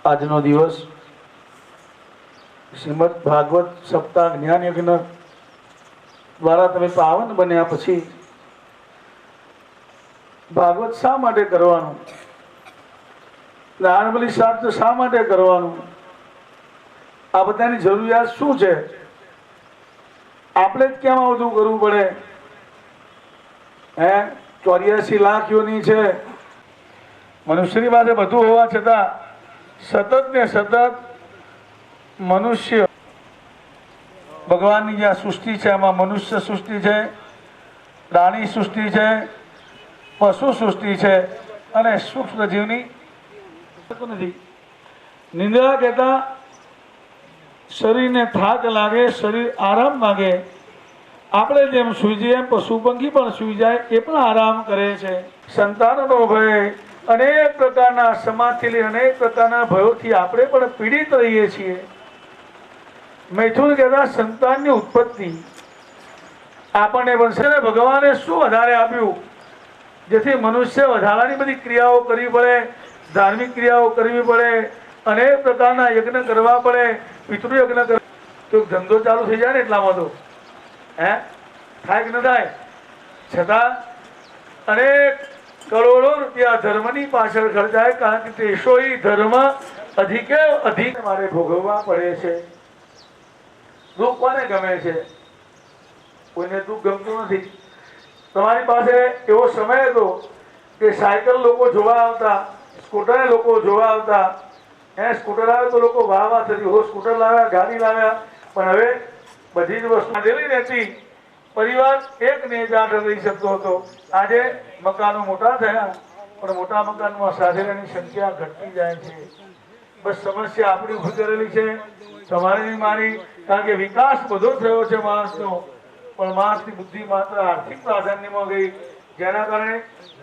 આજનો દિવસ શ્રીમદ ભાગવત સપ્તાહ જ્ઞાન યજ્ઞ દ્વારા તમે પાવન બન્યા પછી ભાગવત શા માટે કરવાનું, દાનબલી શાસ્ત્ર શા માટે કરવાનું, આ બધાની જરૂરિયાત શું છે, આપણે જ કેમ આ બધું કરવું પડે? 84 લાખ યોની છે મનુષ્યની પાસે, બધું હોવા છતાં સતત ને સતત મનુષ્ય ભગવાનની જે સૃષ્ટિ છે એમાં મનુષ્ય સૃષ્ટિ છે, પ્રાણી સૃષ્ટિ છે, પશુ સૃષ્ટિ છે અને સૂક્ષ્મ જીવની નથી. નિંદ્રા કહેતા શરીરને થાક લાગે, શરીર આરામ માંગે. આપણે જેમ સૂઈ જઈએ એમ પશુ પંખી પણ સૂઈ જાય, એ પણ આરામ કરે છે. સંતાનનો ભય, અનેક પ્રકારના સમાજથી અનેક પ્રકારના ભયોથી આપણે પણ પીડિત રહીએ છીએ. મૈથુન કહેતા સંતાનની ઉત્પત્તિ આપણને બનશે ને ભગવાને શું વધારે આપ્યું જેથી મનુષ્ય વધારાની બધી ક્રિયાઓ કરવી પડે, ધાર્મિક ક્રિયાઓ કરવી પડે, અનેક પ્રકારના યજ્ઞ કરવા પડે, પિતૃયજ્ઞ કરવા, તો ધંધો ચાલુ થઈ જાય ને એટલામાં તો થાય કે ન થાય? છતાં અનેક કરોડો રૂપિયા ધર્મની પાછળ ખર્ચાય, કારણ કે દેશોઈ ધર્મ અધિકે અધિક મારે ભોગવવા પડે છે. દુઃખ કોને ગમે છે? કોઈને દુઃખ ગમતું નથી. તમારી પાસે એવો સમય હતો કે સાયકલ લોકો જોવા આવતા, સ્કૂટર લોકો જોવા આવતા. સ્કૂટર આવે તો લોકો વાહ વાહ થતી, સ્કૂટર લાવ્યા, ગાડી લાવ્યા. પણ હવે બધી જ વસ્તુ લીધેલી રહેતી, પરિવાર એક ને જાણ રહી શકતો હતો. આજે મકાનો મોટા થયા પણ મોટા મકાનમાં સાધેલાની સંખ્યા ઘટતી જાય છે. બસ સમસ્યા આપણી ઉભી કરેલી છે, તમારી મારી, કારણ કે વિકાસ બધો થયો છે માણસનો, પણ માણસની બુદ્ધિ માત્ર આર્થિક પ્રાધાન્યમાં ગઈ, જેના કારણે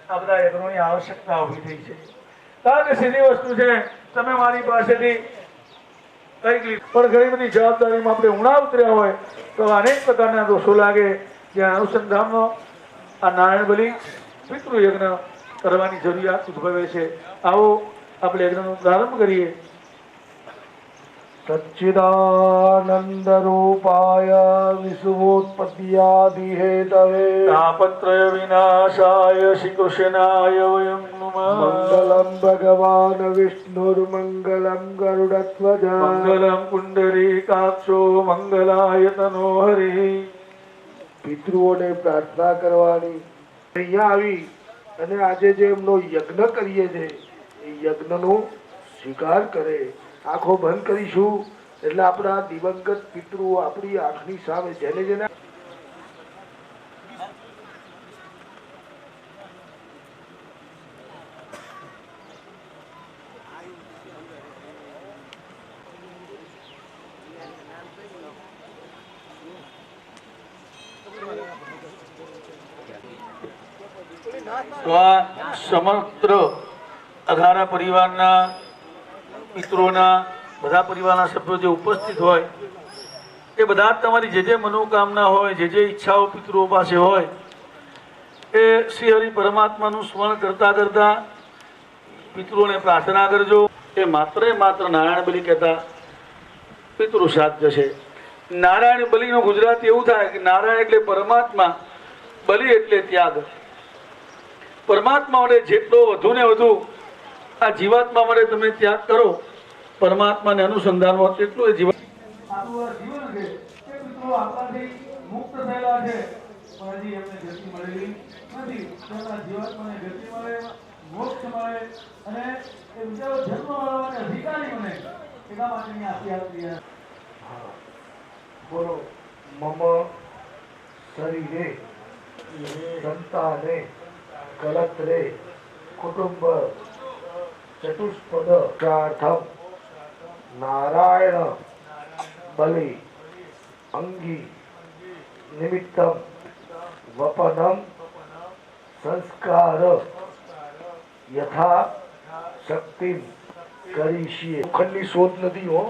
આ બધા યજ્ઞોની આવશ્યકતા ઉભી થઈ છે. કારણ કે સીધી વસ્તુ છે, તમે મારી પાસેથી કંઈક પણ ઘણી બધી જવાબદારીમાં આપણે ઉણા ઉતર્યા હોય તો અનેક પ્રકારના દોષો લાગે. જ્યાં અનુસંધાનનો આ નારાયણ બલિ પિતૃયજ્ઞ કરવાની જરૂરિયાત ઉદ્ભવે છે. આવો આપણે યજ્ઞનો પ્રારંભ કરીએ. સચ્ચિદાનંદ રૂપાય વિશ્વોત્પત્યાદિ હેતવે તાપત્રય વિનાશાય શ્રી કૃષ્ણાય વયમ નમઃ. મંગલમ ભગવાન વિષ્ણુર્મંગલમ ગરુડધ્વજ મંગલમ પુંડરીકાક્ષો મંગલાય તનો હરિ. પિતૃઓને પ્રાર્થના કરવાની. અહીંયા આવી અને આજે જે એમનો યજ્ઞ કરીએ છે એ યજ્ઞનો સ્વીકાર કરે. આંખો બંધ કરીશું એટલે આપણા દિવંગત પિતૃઓ આપણી આંખની સામે જેને જેને તો આ સમગ્ર અઘારા પરિવારના મિત્રોના બધા પરિવારના સભ્યો જે ઉપસ્થિત હોય એ બધા જ તમારી જે જે મનોકામના હોય, જે જે ઈચ્છાઓ પિતૃઓ પાસે હોય એ શ્રી હરિ પરમાત્માનું સ્મરણ કરતા કરતા પિતૃઓને પ્રાર્થના કરજો. એ માત્ર નારાયણ બલિ કહેતા પિતૃ શ્રાદ્ધ છે. નારાયણ બલિનું ગુજરાતી એવું થાય કે નારાયણ એટલે પરમાત્મા, બલિ એટલે ત્યાગ. પરમાત્મા માટે જેટલો વધુ ને વધુ આ જીવાત્મા માટે તમે ત્યાગ કરો, પરમાત્માને અનુસંધાનમાં, તેટલું એ જીવન આપણું આ જીવન છે એ મિત્રો આપણાથી મુક્ત થયેલા છે, પણ હજી એમને ગતિ મળેલી નથી. તેમના જીવાત્માને ગતિ મળે, મોક્ષ મળે અને એ બીજો જન્મ મળવાને અધિકારી બને, એના માટેની આશીર્વાદ ક્રિયા. બોલો. મમ શરીરે સંતાને કલત્રે કુટુંબ ચતુષ્પદ ચાર્થમ નારાયણ બલિ અંગી નિમિત્તમ વપનમ સંસ્કાર યથા શક્તિ કરીશીએ. લોખંડની શોધ નથી હો.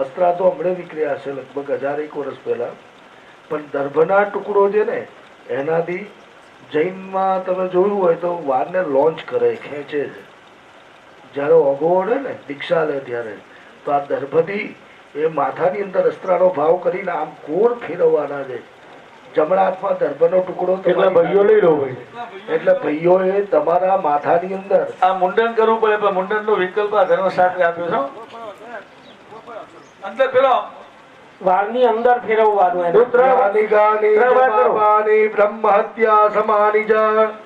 અસ્ત્રા તો હમણાં નીકળ્યા હશે લગભગ 1000 વર્ષ પહેલા, પણ દર્ભના ટુકડો છે ને એનાથી જૈનમાં તમે જોયું હોય તો વારને લોન્ચ કરે, ખેંચે છે. જ્યારે ઓઘો ઓઢે ને દીક્ષા લે ત્યારે તો આ દર્ભથી એ માથાની અંદર અસ્ત્રાનો ભાવ કરીને આમ કોર ફેરવવાના છે. જમણા હાથમાં દર્ભનો ટુકડો એટલે ભાઈઓ લઈ લો. એટલે ભાઈઓએ તમારા માથાની અંદર આ મુંડન કરવું પડે, પણ મુંડનનો વિકલ્પ આ ધર્મશાસ્ત્રે આપ્યો છે. અંદર ફેરો, વાળની અંદર ફેરવવાનું. બ્રહ્મ હત્યા સમાની જ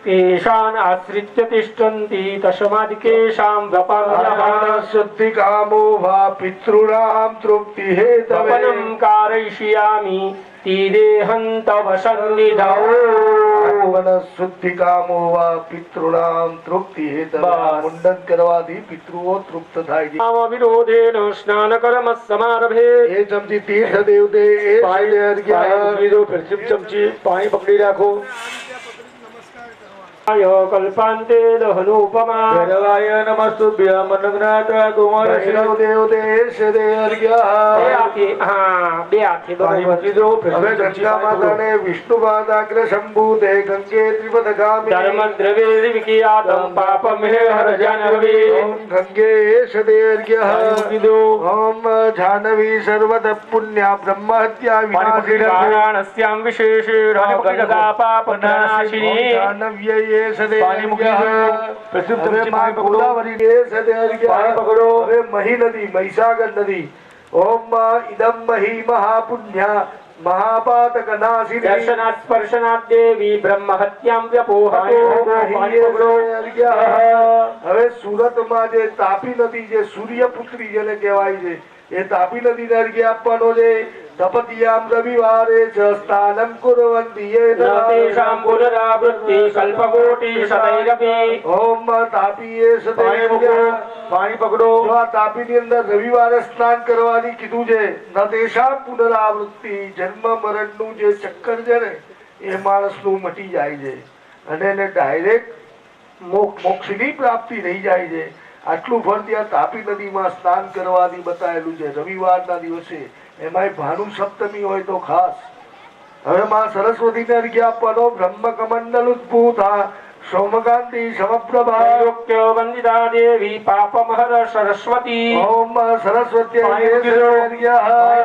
કેશાન આશ્રિત્ય તિષ્ઠન્તિ તસ્માદિકેશામ વપનમ શુદ્ધિ કામો વા પિતॄણામ તૃપ્તિ હેતવે કારયિષ્યામિ તીદેહં તવ સન્નિધૌ. શુદ્ધિ કામો વા પિતॄણામ તૃપ્તિ હેતવે. મુંડન કરવાથી પિતૃઓ તૃપ્ત થાય છે. આમ વિરોધેન સ્નાન કર્મ સમારભે. એ ચમચી તીર્થ દેવતે એ ચમચી પાણી પકડી રાખો. કલ્પાંતે દહનોપમા ભૈરવાય નમસ્તુભ્યં મનોજ્ઞાત્વા કુમારસ્ય દેવતે શદે અર્ઘ્ય. બે હાથે પાણી મૂકી દો. હવે ગંગા માતાને વિષ્ણુ પાદાગ્ર શંભુતે ગંગે ત્રિપદગામી ધર્મદ્રવ્ય વિકિયાતમ પાપમ હે હર જાહ્નવી. ઓમ ગંગે શદે અર્ઘ્ય. ઓમ જાહ્નવી સર્વદ પુણ્યા બ્રહ્મ હત્યા વિનાશિની. વારાણસ્યામ વિશેષેણ ગંગા પાપનાશિની. જાહ્નવ્યય સદે પાણી મૂકી દો. પ્રસિદ્ધ હવે માં ગોદાવરી એ સદે અર્ઘ્ય. પાણી પકડો. હવે મહી નદી, મહીસાગર નદી. ઓમ ઇદમ મહી મહાપુણ્યા મહાપાતક નાશિની. દર્શનાत् સ્પર્શનાत् દેવી બ્રહ્મ હત્યામ વ્યપોહતો. હવે સુરતમાં જે તાપી નદી, જે સૂર્યપુત્રી જેને કહેવાય છે, એ તાપી નદીને અર્ઘ્ય આપવાનો છે. તપતિયામ રવિવારે ચ સ્નાનમ કુર્વન્તિ તેષાં પુનરાવૃત્તિ કલ્પકોટિ શતૈરપી. ઓમ તાપી એ સદે પાણી પકડો. જો આ તાપીની અંદર રવિવારે સ્નાન કરવાની કીધું છે. ન તેષાં પુનરાવૃત્તિ. જન્મ મરણનું જે ચક્કર છે ને એ માણસનું મટી જાય છે અને એને ડાયરેક્ટ મોક્ષની પ્રાપ્તિ થઈ જાય છે. આટલું ફળ ત્યાં તાપી નદીમાં સ્નાન કરવાથી બતાવેલું છે રવિવારના દિવસે. એમાંય ભાનુ સપ્તમી હોય તો ખાસ. હવે માં સરસ્વતીને અર્ઘ્ય આપવાનો. બ્રહ્મ કમંડલ ઉદ્ભૂતા सौमकांति समप्रभा त्रैलोक्य वंदिता देवी पापमहर सरस्वती ओम सरस्वती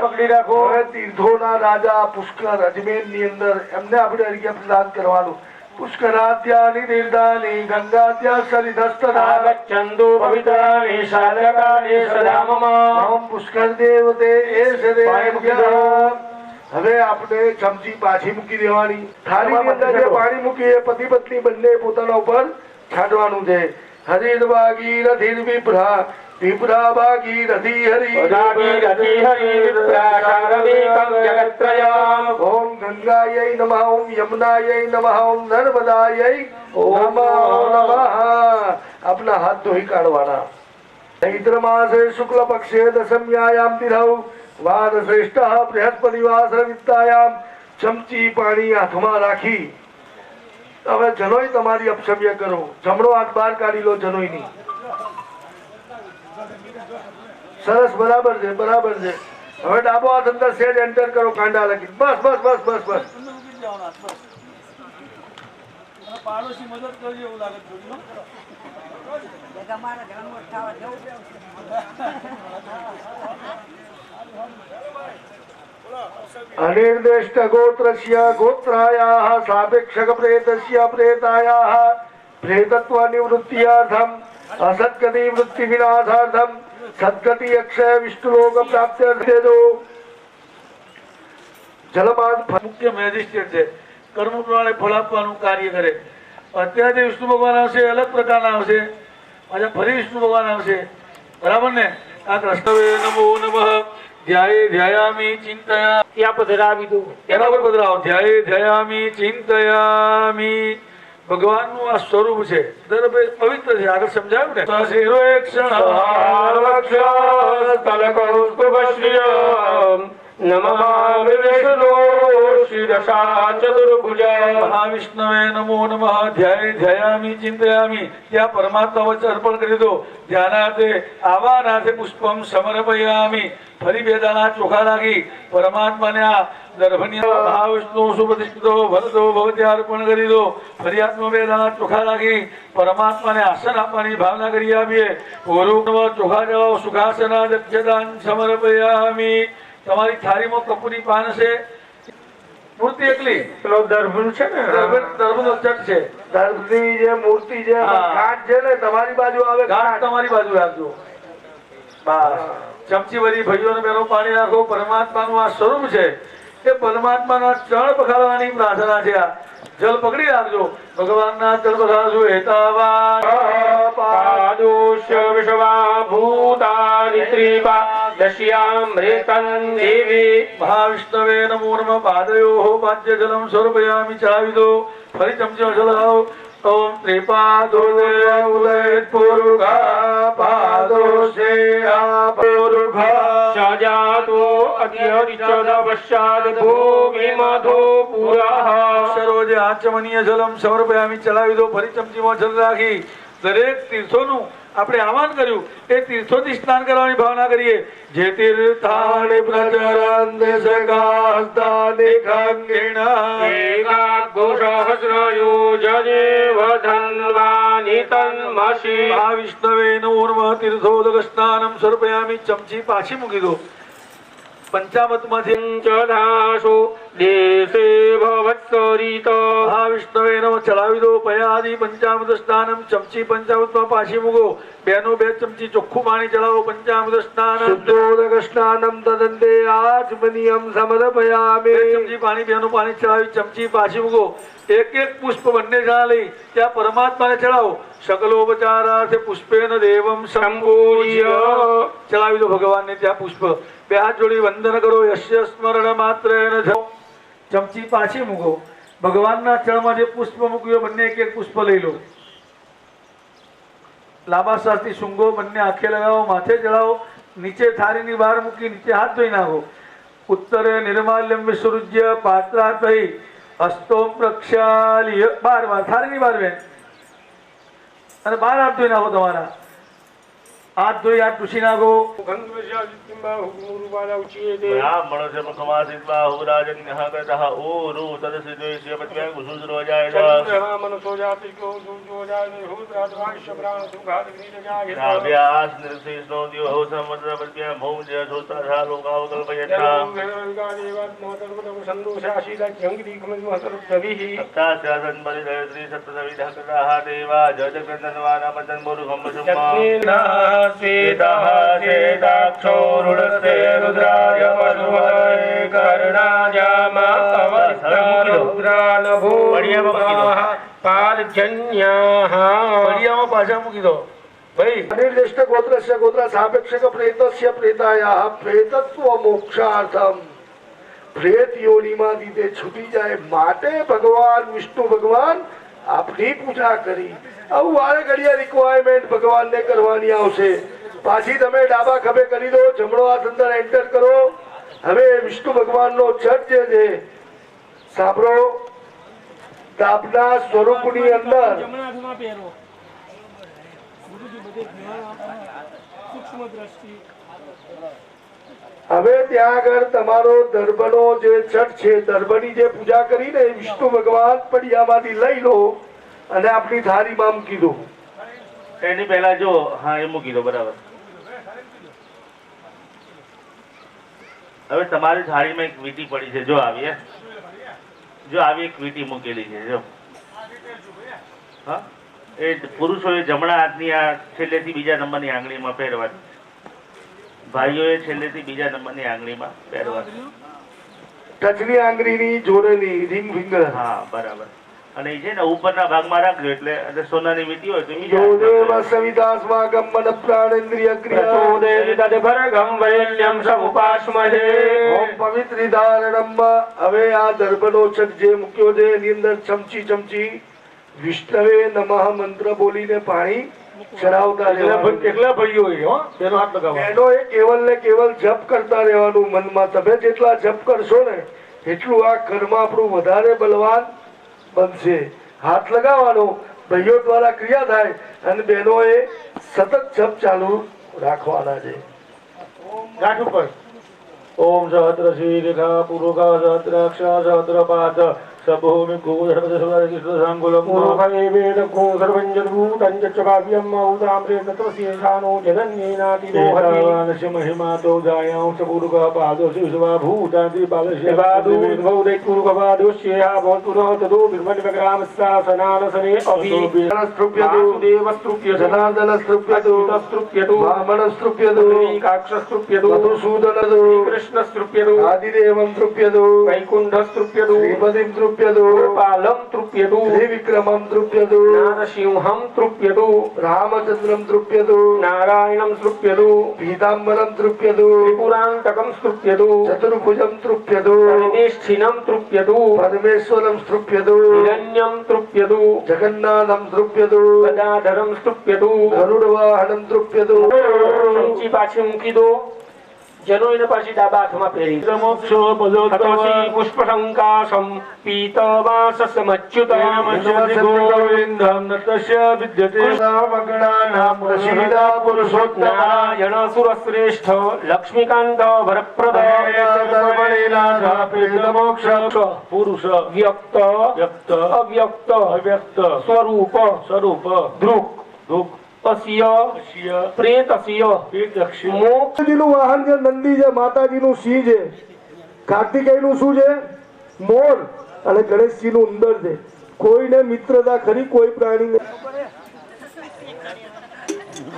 પકડી રાખો. તીર્થોના રાજા પુષ્કર અજમેરની અંદર એમને આપણે અર્ઘ્ય પ્રદાન કરવાનું. પુષ્કરાદ્યાની તીર્થાની ગંગાદ્યા સરિતસ્તરા આગચ્છન્તુ પવિત્રાણિ સાધકાનિ સદામમ. ઓમ પુષ્કર દેવતે એષ દેવ્ય. હવે આપણે ચમચી પાછી મૂકી દેવાની. થાળીની અંદર જે પાણી મૂકી એ પતિ પત્ની બંને પોતાના ઉપર છાંટવાનું છે. હરિર ભાગીરથિર વિપ્રા વિપ્રા ભાગીરથી હરિ ભાગીરથી હરિ વિપ્રા શારદીકં જગત્રયમ. ઓમ ગંગાयै નમઃ ઓમ યમુનાयै નમઃ ઓમ નર્મદાयै નમો નમઃ. આપના હાથ ધોઈ કાઢવાના. ચૈત્ર માસે શુક્લ પક્ષે દશમ્યાયામ તિથૌ વાર શ્રેષ્ઠ બૃહસ્પતિવાસ વિદ્યાયામ. ચમચી પાણી હાથમાં રાખી હવે જનોઈ તમારી અપશમ્ય કરો. જમણો હાથ બહાર કાઢી લો જનોઈ ની. સરસ બરાબર છે બરાબર છે. હવે ડાબો હાથ અંદર સેજ એન્ટર કરો કાંડા લગી. બસ બસ બસ બસ બસ. પાડોશી મદદ કરજો એવું લાગે થોડી હો. અનિર્દિષ્ટ ગોત્રસ્ય ગોત્રાયાઃ સાપેક્ષક પ્રેતસ્ય પ્રેતાયાઃ પ્રેતત્વ નિવૃત્ત્યર્થમ અસદ્ગતિ વૃત્તિ વિનાશાર્થમ સદ્ગતિ અક્ષય વિષ્ણુલોક પ્રાપ્ત્યર્થે જલપાન મુખ્ય મેજિસ્ટ્રેટ છે. કર્મ પ્રમાણે ફળ આપવાનું કાર્ય કરે. અત્યારે વિષ્ણુ ભગવાન આવશે અલગ પ્રકારના આવશે. પાછા ફરી વિષ્ણુ ભગવાન આવશે. બરાબર ને? આ કૃષ્ણવે નમો નમઃ ધ્યાયે ધ્યાયામિ ચિંતયા. ત્યાં પધરાવી દો. એના પર પધરાવો. ધ્યાયે ધ્યાયામિ ચિંતયામિ. ભગવાનનું આ સ્વરૂપ છે. પવિત્ર છે. આગળ સમજાયું ને? શિરો એક નમામિ વિષ્ણુ શિરસા ચતુર્ભુજ. મહાવિષ્ણવે નમો નમઃ ધ્યાયે ધ્યાયામિ ચિંતયામિ. ત્યાં પરમાત્મા વચ્ચે અર્પણ કરી દો. ધ્યાનાર્થે આવાનાથે પુષ્પમ સમર્પયામિ. ફરી બે દાણા ચોખા રાખી પરમાત્માને આ દર્ભની મહાવિષ્ણુ સુપ્રતિષ્ઠિતો ભરતો ભવતે અર્પણ કરી દો. ફરી હાથમાં બે દાણા ચોખા રાખી પરમાત્માને આસન આપવાની ભાવના કરી આપીએ. પૂર્વ ચોખા જવાઓ સુખાસના દક્ષદાન સમર્પયામિ. તમારી થાળીમાં કપૂરી પાન છે. મૂર્તિ એકલી પેલો દર્ભનું છે ને, દર્ભનો ચટ છે. દર્ભની જે મૂર્તિ છે હા. ઘાટ છે ને તમારી બાજુ આવે. ગાંઠ તમારી બાજુ રાખજો. બસ ચમચી ભરી ભાઈઓને બેનો પાણી રાખો. પરમાત્માનું આ સ્વરૂપ છે. એ પરમાત્માના ચરણ પખાડવાની પ્રાર્થના છે. આ જલ પકડી રાખજો. ભગવાનના ચરણ પખાડજો. હેતાવા પાદોષ્ય વિશ્વા ભૂતાનિ ત્રિપા દશ્યામ્રેતં દેવી. મહાવિષ્ણવે નમો નમઃ પાદયો પાદ્ય જલમ સ્વરૂપયામિ. ચડાવી દો. ફરી ચમચીમાં જલ લાવો. ઓમ ત્રિપાદો પૂર્ગા પાદોષે પૂર્ગા સજાતો અધિહરિચદ પશ્ચાદ ભોગી મધો પુરઃ. સરોજે આચમનીય જલમ સમર્પયામિ. ચલાવી દો. ફરી ચમચીમાં જલ રાખી દરેક તીર્થોનું આપણે આહવાન કર્યું. એ તીર્થોથી સ્નાન કરવાની ભાવના કરીએ. જે તીર્થાણિ પ્રચરન્તિ સકાસ્તાનિ ખંગિણઃ એકાઘોષહસ્રયોજદેવ ધન્વાનિ તન્મસી. મહાવિષ્ણવે નમો નમઃ તીર્થોદક સ્નાનમ સમર્પયામિ. ચમચી પાછી મૂકી દો. પંચામતમાંથી ચધાશો દેશે ભવત્સરિત. મહાવિષ્ણવે નમઃ. ચલાવી દો. પયાદિ પંચામૃત સ્નાનમ. ચમચી પંચામૃતમાં પાછી મૂકો. બેનો બે ચમચી ચોખ્ખું પાણી ચલાવો. પંચામૃત સ્નાનમ. શુદ્ધોદક સ્નાનમ તદંતે આચમનીયમ સમર્પયામિ. બે ચમચી પાણી બેનું પાણી ચડાવી ચમચી પાછી મૂકો. એક એક પુષ્પ બંને જણા લઈ ત્યાં પરમાત્માને ચડાવો. સકલોપચારાર્થે પુષ્પેન દેવમ સંપૂજ્ય. ચડાવી દો ભગવાનને ત્યાં પુષ્પ. બે હાથ જોડી વંદન કરો. યસ્ય સ્મરણ માત્રેન ચમચી પાછી મૂકો. ભગવાનના ચરણમાં જે પુષ્પ મૂક્યું બંને એક એક પુષ્પ લઈ લો. લાંબા શ્વાસથી શૃંગો બંને આંખે લગાવો. માથે ચડાવો. નીચે થાળીની બહાર મૂકી નીચે હાથ ધોઈ નાખો. ઉત્તરે નિર્માલ્યમ વિસૃજ્ય પાત્રા થઈ હસ્તો પ્રક્ષાલ્ય. બાર થાળીની બહાર બેન અને બાર હાથ ધોઈ નાખો તમારા. હાથ ધોઈ હાથ પૂછી નાખો. ब्राह्मणस्य मुखमासीद्बाहुराजन्यः कृतः ऊरु तदसिद्वेश्य पत्न्या कुशुद्रोजाय नाभ्यास् निर्शिष्णोद्योः समद्रपत्न्या भौम्य श्रोत्रधा लोकावकल्पयन् परिधयत्री सप्तविधः कृताः देवा जजकृतन्वानपतन्मुरुखम्बशुम्मा रुद्राय पशुमते પડિયામાં પાછા મૂકી દો ભાઈ. અનિર્દિષ્ટ ગોત્રસ્ય ગોત્ર સાપેક્ષક પ્રેતસ્ય પ્રેતાયાહ પ્રેતત્વ મોક્ષાર્થમ પ્રેત યોનિમાંથી તે છૂટી જાય માટે ભગવાન વિષ્ણુ ભગવાન આપની પૂજા કરી. આવું વારે ઘડિયા રિક્વાયરમેન્ટ ભગવાનને કરવાની આવશે. પાછી તમે ડાબા ખભે કરી દો, જમણો હાથ અંદર એન્ટર કરો. હવે વિષ્ણુ ભગવાનનો છઠ જે છે સાંભળો, ડાબના સ્વરૂપની અંદર હવે ત્યાં આગળ તમારો દર્ભનો જે છઠ છે, દર્ભની જે પૂજા કરીને વિષ્ણુ ભગવાન પડિયામાંથી લઈ લો અને આપણી થાળીમાં મૂકી દો. એની પહેલા જો હા એ મૂકી દો બરાબર. હવે તમારી થાળીમાં એક વીંટી પડી છે, જો આવી જો આવી એક વીંટી મૂકેલી છે જો. હા એ પુરુષોએ જમણા હાથની આ છેલ્લેથી બીજા નંબરની આંગળીમાં પહેરવાની, ભાઈઓએ છેલ્લેથી બીજા નંબરની આંગળીમાં પહેરવાની. ટચની આંગળીની જોડેની રિંગ ફિંગર. હા બરાબર. અને એ છે ને ઉપરના ભાગમાં રાખજો એટલે સોનાની વીંટી હોય તો યોદેવ સવિતાસ્માકં મન પ્રાણેન્દ્રિય ઓમ પવિત્રિધારણમ. હવે આ દર્ભનો છઠ જે મૂક્યો છે એની અંદર ચમચી ચમચી વિષ્ણવે નમઃ મંત્ર બોલીને પાણી ચડાવતા રહેવાનું. કેટલા ભાઈઓ તેનો હાથ લગાવો. એનો એ કેવલ ને કેવલ જપ કરતા રહેવાનું મનમાં. તમે જેટલા જપ કરશો ને એટલું આ ઘરમાં આપણું વધારે બલવાન બનશે. હાથ લગાવવાનો, ભાઈઓ દ્વારા ક્રિયા થાય અને બહેનોએ સતત જપ ચાલુ રાખવાના છે. ગાંઠ ઉપર ઓમ સહસ્ર શ્રી રેખા પૂર્વકા સહસ્ર અક્ષર સહસ્ર પાદ સભૂમિ કૃષ્ણ સંકુલમ મહિમા તો જાયાં સપૂર્વક પાદો શિવા ભૂતાંતિ પાલસ્ય આદિદેવં તૃપ્યતો વૈકુંઠ શ્રીપતિમ તૃપ્યતો પાલમ તૃપ્યતુ ત્રિવિક્રમમ તૃપ્યતો નારસિંહમ તૃપ્યતુ રામચંદ્રમ તૃપ્યતો નારાયણમ તૃપ્યતુ પીતાંબરમ તૃપ્યતો ત્રિપુરાંતકમ તૃપ્યતુ ચતુર્ભુજમ તૃપ્યતો નિષ્ઠિનમ તૃપ્યતુ પરમેશ્વરમ તૃપ્યતો હિરણ્યમ તૃપ્યતુ જગન્નાથમ તૃપ્યતો ગદાધરમ તૃપ્યતુ ગરુડવાહનમ તૃપ્યતો. ઊંચી પાછી મૂકી દો. જનોઈને પાછી ડાબા હાથમાં પહેરી મોક્ષો તતોસી પુષ્પશંકાશમ પીતવાસસમચ્યુતમ નારાયણ સુરશ્રેષ્ઠ લક્ષ્મીકાંત વરપ્રદ પુરુષ વ્યક્ત વ્યક્ત અવ્યક્ત અવ્યક્ત સ્વરૂપ સ્વરૂપ ધ્રુક દુઃખ અસ્ય અશ્ય પ્રેતસ્ય દક્ષિણ મોક્ષ. માતાજીનું વાહન છે નંદી છે, માતાજીનું સિંહ છે, કાર્તિકેયનું શું છે મોર અને ગણેશજીનું ઉંદર છે. કોઈને મિત્રતા ખરી કોઈ પ્રાણી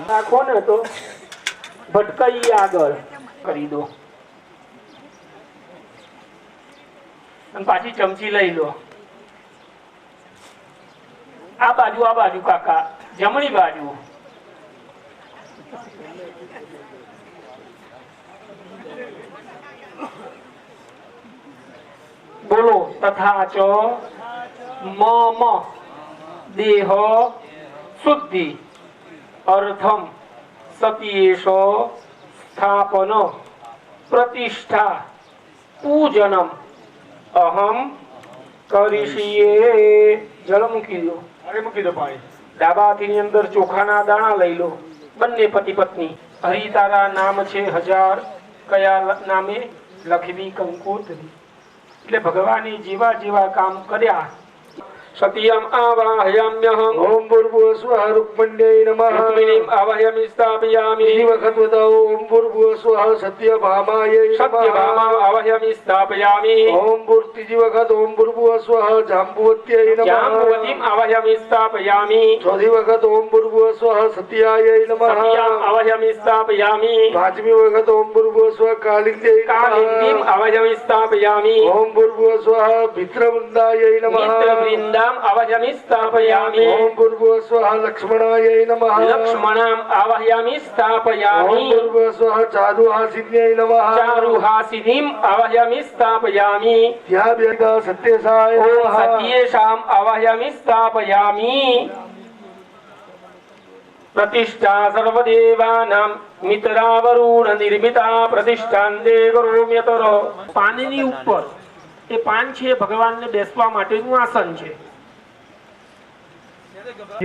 નાખો ને તો ભટકાઈ આગળ કરી દો અને પાછી ચમચી લઈ લો. આ બાજુ કાકા, જમણી બાજુ. બોલો તથા ચ મમ દેહ શુદ્ધિ અર્થમ સતીયેષ સ્થાપન પ્રતિષ્ઠા પૂજનમ અહમ કરીશીએ. જળ મૂકી દો. અરે મૂકી દો પાણી. ડાબા હાથની અંદર ચોખાના દાણા લઈ લો. બંને પતિ પત્ની. હરિ તારા નામ છે 1000, કયા નામે? લખવી કંકોત્રી. એટલે ભગવાને જેવા જેવા કામ કર્યા. સત્યમ આવાહયામ્યહમ. ઓમ ભૂર્ભુવઃ સ્વઃ રૂક્મણ્યૈ નમઃ. રૂક્મિણીમ આવાહયામિ સ્થાપયામિ. બીજી વખત બતાવો. ઓમ ભૂર્ભુવઃ સ્વઃ સત્યભામાयै નમઃ. સત્યભામા આવાહયામિ સ્થાપયામિ. ઓમ ભૂર ત્રીજી વખત ઓમ ભૂર્ભુવઃ સ્વઃ જાંબુવત્यै નમઃ. જાંબુવતીમ આવાહયામિ સ્થાપયામિ. ચોથી વખત ઓમ ભૂર્ભુવઃ સ્વઃ સત્યાयै નમઃ. સત્યામ આવાહયામિ સ્થાપયામિ. પાંચમી વખત ઓમ ભૂર્ભુવઃ સ્વઃ કાલિંદ્यै કાલિંદીમ નમઃ. આવાહયામિ સ્થાપયામિ. ઓમ ભૂર્ભુવઃ સ્વઃ મિત્રવૃંદાयै નમઃ. મિત્રવૃંદામ આવાહયામિ સ્થાપયામિ. ઓમ ભૂર્ભુવઃ સ્વઃ લક્ષ્મણાयै નમઃ. લક્ષ્મણામ આવાહયામિ ઓમ સ્થાપયામિ. ભૂર્ભુવઃ સ્વઃ ચારુહાસિન્યૈ નમઃ. ચારુહાસિનીમ આવાહયામિ સ્થાપયામિ. ત્યાં બેઠા સત્યસાય ઓમ નમઃ. સત્યેષામ આવાહયામિ સ્થાપયામિ. પ્રતિષ્ઠા સર્વદેવાનામ મિત્રાવરુણ નિર્મિતા પ્રતિષ્ઠાંતે કરોમ્યતર. પાનની ઉપર એ પાન છે ભગવાનને બેસવા માટેનું આસન છે.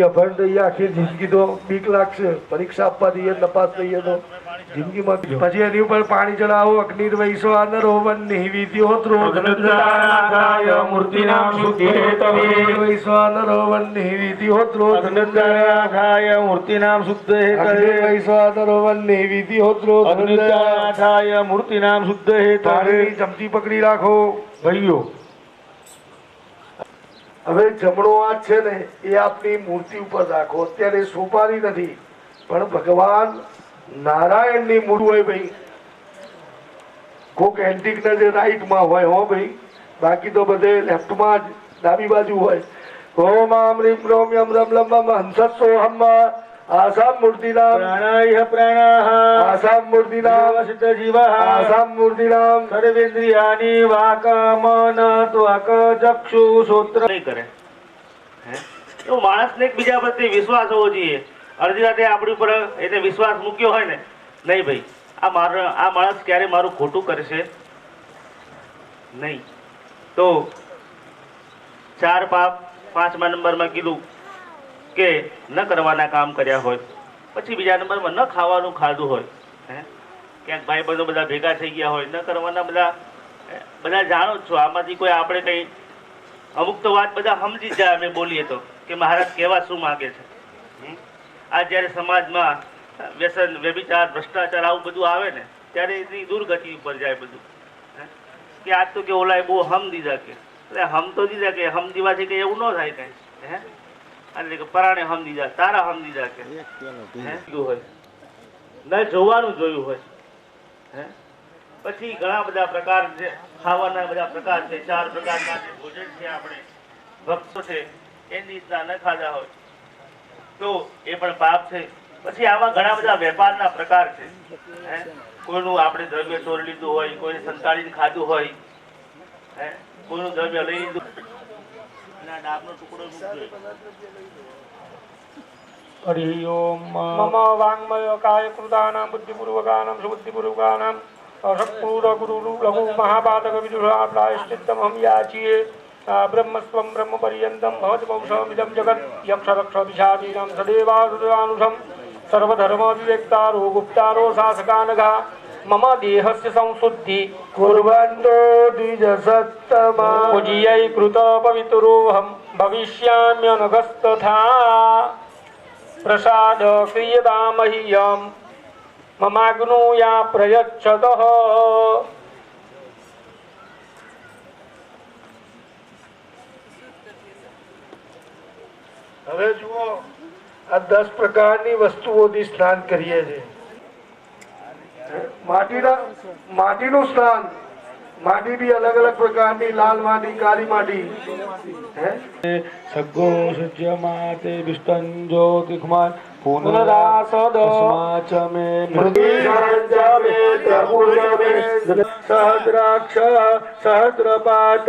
અભણ થઈએ આખી જિંદગી તો બીક લાગશે. પરીક્ષા આપવા દઈએ નપાસ થઈએ તો જિંદગીમાં પછી એની ઉપર પાણી ચડાવો. અગ્નિર્વૈસો આનરો વન્નિ વિદ્યોત્રો ધનુર્ધારાય મૂર્તિનામ શુદ્ધેતવે. વૈસો આનરો વન્નિ વિદ્યોત્રો અગ્નિદાનાથાય મૂર્તિનામ શુદ્ધ હેતવે. વૈસો આનરો વન્નિ વિદ્યોત્રો અગ્નિદાનાથાય મૂર્તિનામ શુદ્ધ હેતવે. પાણીની ચમચી પકડી રાખો ભાઈઓ. હવે જમણો હાથ છે ને એ આપની મૂર્તિ ઉપર રાખો. અત્યારે સોપારી નથી પણ ભગવાન નારાયણની મૂર્તિ હોય ભાઈ. કોક એન્ટિક ના જે રાઈટમાં હોય હો ભાઈ, બાકી તો બધે લેફ્ટમાં જ ડાબી બાજુ હોય. ઓમ આમ રીમ રોમ યમ રમ લમ મમ હંસત્સોહમ. આસામ મૂર્તિનામ પ્રાણાય પ્રાણાહ આસામ મૂર્તિનામ સિદ્ધ જીવઃ આસામ મૂર્તિનામ સર્વેન્દ્રિયાની વાક મન ત્વક ચક્ષુ શ્રોત્ર. નહીં કરે હે? એવું માણસને એકબીજા પ્રત્યે વિશ્વાસ હોવો જોઈએ. અડધી રાતે આપણી ઉપર એને વિશ્વાસ મૂક્યો હોય ને, નહીં ભાઈ આ માણસ ક્યારે મારું ખોટું કરશે નહીં. તો 4 પાપ 5મા નંબરમાં કીધું કે ન કરવાના કામ કર્યા હોય. પછી બીજા નંબરમાં ન ખાવાનું ખાધું હોય. હે ક્યાંક ભાઈબંધો બધા ભેગા થઈ ગયા હોય, ન કરવાના બધા જાણો જ છો. આમાંથી કોઈ આપણે કંઈ અમુક તો વાત બધા સમજી જ જાય અમે બોલીએ તો કે મહારાજ કહેવા શું માગે છે. આ જ્યારે સમાજમાં વ્યસન વ્યભિચાર ભ્રષ્ટાચાર આવું બધું આવે ને ત્યારે એની દુર્ગતિ ઉપર જાય બધું. કે આજ તો કે ઓલાએ બહુ હમ દીધા કે એટલે હમ તો દીધા કે હમ દીવાથી કંઈ એવું ન થાય કંઈ. હે એટલે કે પરાણે હમ દીધા તારા હમ દીધા કે હોય ન જોવાનું જોયું હોય. હે પછી ઘણા બધા પ્રકાર છે ખાવાના, બધા પ્રકાર છે. 4 પ્રકારના જે ભોજન છે આપણે ભક્તો છે એની રીતના ન ખાધા હોય તો એ પણ પાપ છે. પછી આવા ઘણા બધા વેપારના પ્રકાર છે. હે કોઈનું આપણે દ્રવ્ય ચોરી લીધું હોય, કોઈને સંતાડીને ખાધું હોય, હે કોઈનું દ્રવ્ય લઈ લીધું. ડાબનો ટુકડો હરિ ઓમ. મમ વાંગમય કાય કૃતાનામ બુદ્ધિપૂર્વકાનામ સુબુદ્ધિપૂર્વકાનામ અશક્તિપૂર્વ ગુરુ લઘુ મહાપાતક વિદુષા પ્રાયશ્ચિત્તમહમ યાચીએ. બ્રહ્મસ્વમ બ્રહ્મ પર્યંતમ ભવત્મૌષમિદમ જગત યક્ષ રક્ષ વિષાદીનામ સદેવાસુદાનુષમ સર્વધર્મ વિવેક્તારો ગુપ્તારો શાસકાનઘા મમ દેહસ્ય સંશુદ્ધિ કુર્વન્તો દ્વિજસત્તમા પૂજ્યૈ કૃત પવિત્રોહમ ભવિષ્યામ્યનગસ્તથા પ્રસાદ ક્રિયતામહ્યમ મમાગ્નુયા પ્રયચ્છતઃ. હવે જુઓ આ 10 પ્રકારની વસ્તુઓથી સ્નાન કરીએ છીએ. માટીનું સ્નાન. માટી બી અલગ અલગ પ્રકારની, લાલ માટી, કાળી માટી. સગો સજ્યમાતે વિષ્ટન જ્યોતિર્માન પુનરાસદ પુનરાસદસ્માચમે સહસ્રાક્ષ સહસ્રપાત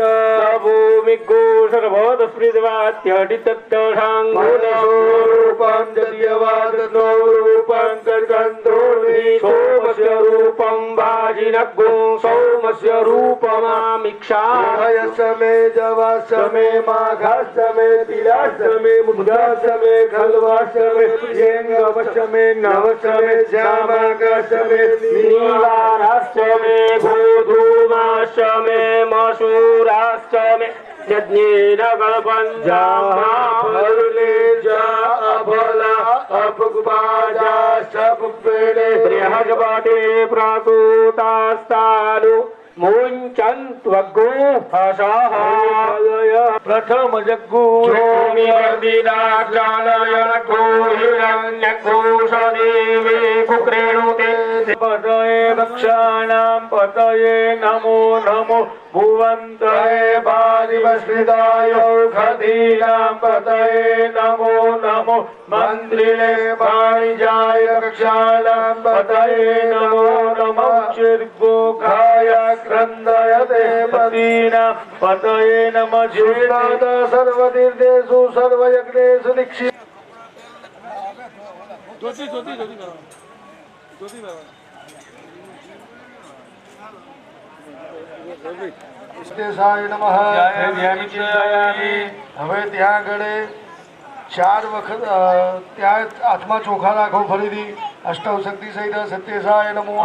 ભૂમિગો સર્વોદસ્પૃદવાત્યડિતત્તઢાંગુલસ્વરૂપં જદ્યવાદનો રૂપં કર્કંતોનિ સોમસ્ય રૂપં વાજી नग्गो सौमस्य रूपमामीक्षा समय जवासमे माघासमे तिलासमे मुद्रासमे खलवासमे येंगवसमे नवसमे श्यामाकाशमे नीलाराश्चमे गोधूमाश्चमे मसूराश्चमे यज्ञेन कल्पञ्जामा फलने जा अभला अपगुबाजा सब पेड़े बृहस्पति प्रसूतास्तानु मुञ्चन्त्वग्गो हसः પ્રથમ જગ્ગુ પતયે વક્ષાણામ પતયે નમો નમો ભુવંતયે પારિવસ્મિતાયો ખદીનામ પતયે નમો નમો મંત્રિણે પાણિજાય કક્ષાણામ પતયે નમો નમો ચિર્ગોખાય ક્રંદયતે પદીનામ પતયે નમઃ शुष्णाद सर्वतीर्थेषु सर्वयज्ञेषु दीक्षित વિશ્વેશાય નમઃ. હવે ત્યાં આગળ 4 વખત ત્યાં હાથમાં ચોખા રાખો ફરીથી અષ્ટવ શક્તિ સહિત સત્યેશાય નમો નમઃ.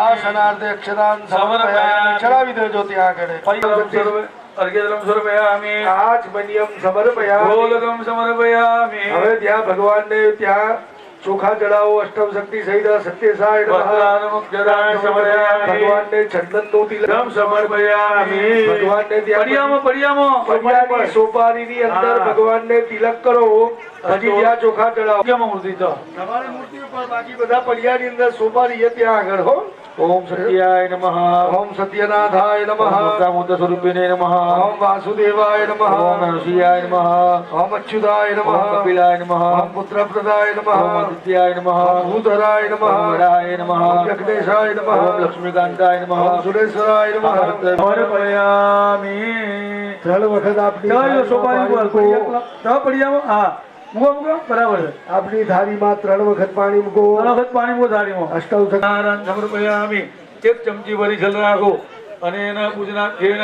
આસનાર્થે અક્ષરાન સમર્પયામિ. ચડાવી દેજો ત્યાં આગળ. अर्घ्यजलं समर्पयामि આચમન્યમ સમર્પયામિ. गोलकं समर्पयामि હવે ત્યાં ભગવાનને ત્યાં ચોખા ચડાવો અષ્ટમ શક્તિ સહિત સત્યેશાય નમઃ. वस्त्रानुमुग्धदान समर्पयामि ભગવાનને ચંદનનું તિલક समर्पयामि ભગવાનને ત્યાં પડિયામો પડિયાની સોપારીની અંદર હા. ભગવાનને તિલક કરો પછી ત્યાં ચોખા ચડાવો. પડિયામાં મૂર્તિ તો તમારી મૂર્તિ ઉપર બાકી બધા પડિયાની અંદર સોપારી એ ત્યાં આગળ હો. ओम सत्याय नमः ઓમ સત્યનાથાય નમઃ. मूर्त स्वरूपिणे नमः ઓમ વાસુદેવાય ओम નમઃ. नरसिंहाय नमः ઓમ અચ્યુતાય ओम નમઃ. कपिलाय नमः ઓમ પુત્રપ્રદાય ओम નમઃ. आदित्याय नमः ઓમ ભૂધરાય ओम નમઃ. वराय नमः ઓમ જગદેશાય ओम નમઃ. लक्ष्मीकांताय नमः ઓમ સુરેશ્વરાય નમઃ. समर्पयामि 3 વખત આપની ચાલો સોપારી ઉપર મૂકો. પડિયામાં હા મૂકો બરાબર છે આપની થાળીમાં 3 વખત પાણી મૂકો. ત્રણ વખત પાણી મૂકો થાળીમાં અષ્ટવ શક્તિ નારાયણ સમર્પયામિ. એક ચમચી ભરી જલ રાખો અને એના પૂજનાથેન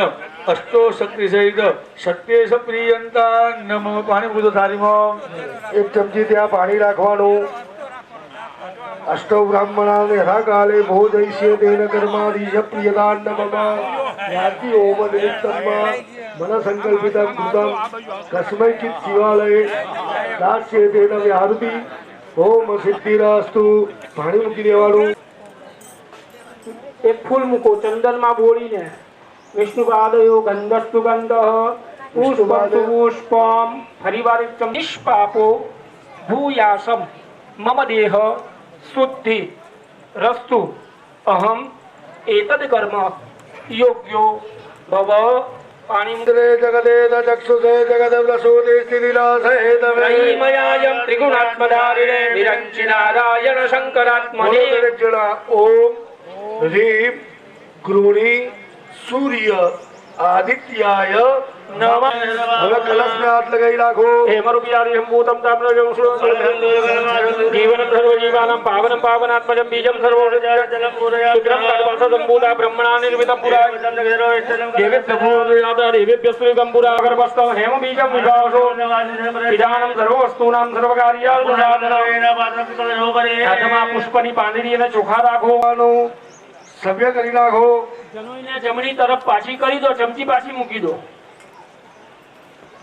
અષ્ટો શક્તિ સહિત સત્યેશ પ્રિયંતા નમઃ. પાણી પૂજો થાળીમાં 1 ચમચી ત્યાં પાણી રાખવાનું. અષ્ટવ બ્રાહ્મણાને યથાકાલે ભોજયિષ્ય તેન કર્માદિશ પ્રિયદાન મમ. ત્યારથી ઓમ નિમિત્તમ મન સંકલ્પિતમ કૃતમ કસ્મૈચિત શિવાલયે દાસ્ય તેન વ્યાહૃતિ ઓમ સિદ્ધિરાસ્તુ. પાણી મૂકી દેવાનું. એક ફૂલ મૂકો ચંદનમાં બોળીને વિષ્ણુપાદયો ગંધસ્તુ ગંધ પુષ્પસ્તુ પુષ્પમ ફરીવાર એક ચમચી નિષ્પાપો ભૂયાસમ મમ દેહ શુદ્ધિ રસ્તુ અહમ એતદ કર્મ યોગ્યો ભવ પાણી ઇન્દ્રે જગદેદ ચક્ષુષે જગદવ્રસોદે સ્થિતિલાસહેત ત્રયીમયાયમ ત્રિગુણાત્મધારિણે વિરંચિ નારાયણ શંકરાત્મને જણા ઓમ રીમ ગૃણી સૂર્ય આદિત્યાય નમઃ. હવે કલશને હાથ લગાવી રાખો. हेमरूपियादि सम्भूतं ताम्रजं जीवनं सर्वजीवानां पावनं पावनात्मजं बीजं सर्वोषजलं सर्वसम्भूता ब्रह्मणा निर्मितं पुरा देवेभ्यः पुरा गर्भस्थं हेमबीजं विभावसो पिधानं सर्ववस्तूनां सर्वकार्यार्थमा पुष्पની પાંદડી અને ચોખા રાખો. સભ્ય કરી નાખો. જનોઈને જમણી તરફ પાછી કરી દો. ચમચી પાછી મૂકી દો.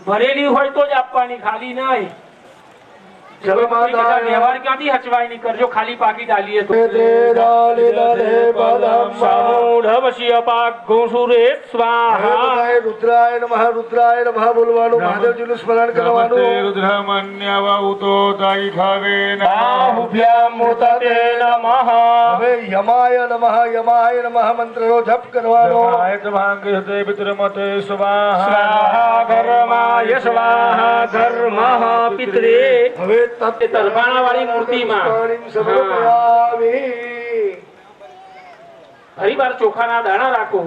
ભરેલી હોય તો જ આપવાની, ખાલી નહીં. જલમાતા વ્યવહાર ક્યાંથી હચવાય નહીં કરજો. ખાલી પાકી ડાલીએ તો સ્વાહા. રુદ્રાય નમઃ રુદ્રાય નમઃ બોલવાનું. મહાદેવજીનું સ્મરણ કરવાનું. રુદ્રમન્યવઉતો તાઈ ખાવે બાહુભ્યામ મુતતે નમઃ. હવે યમાય નમઃ યમાય નમઃ મંત્રનો જપ કરવાનો. પિતૃમતે સ્વાહા સ્વાહા ધર્માય સ્વાહા ધર્મઃ પિતરે. હવે તે તરફાણાવાળી મૂર્તિમાં સમર્પયામિ. ફરીવાર ચોખાના દાણા રાખો.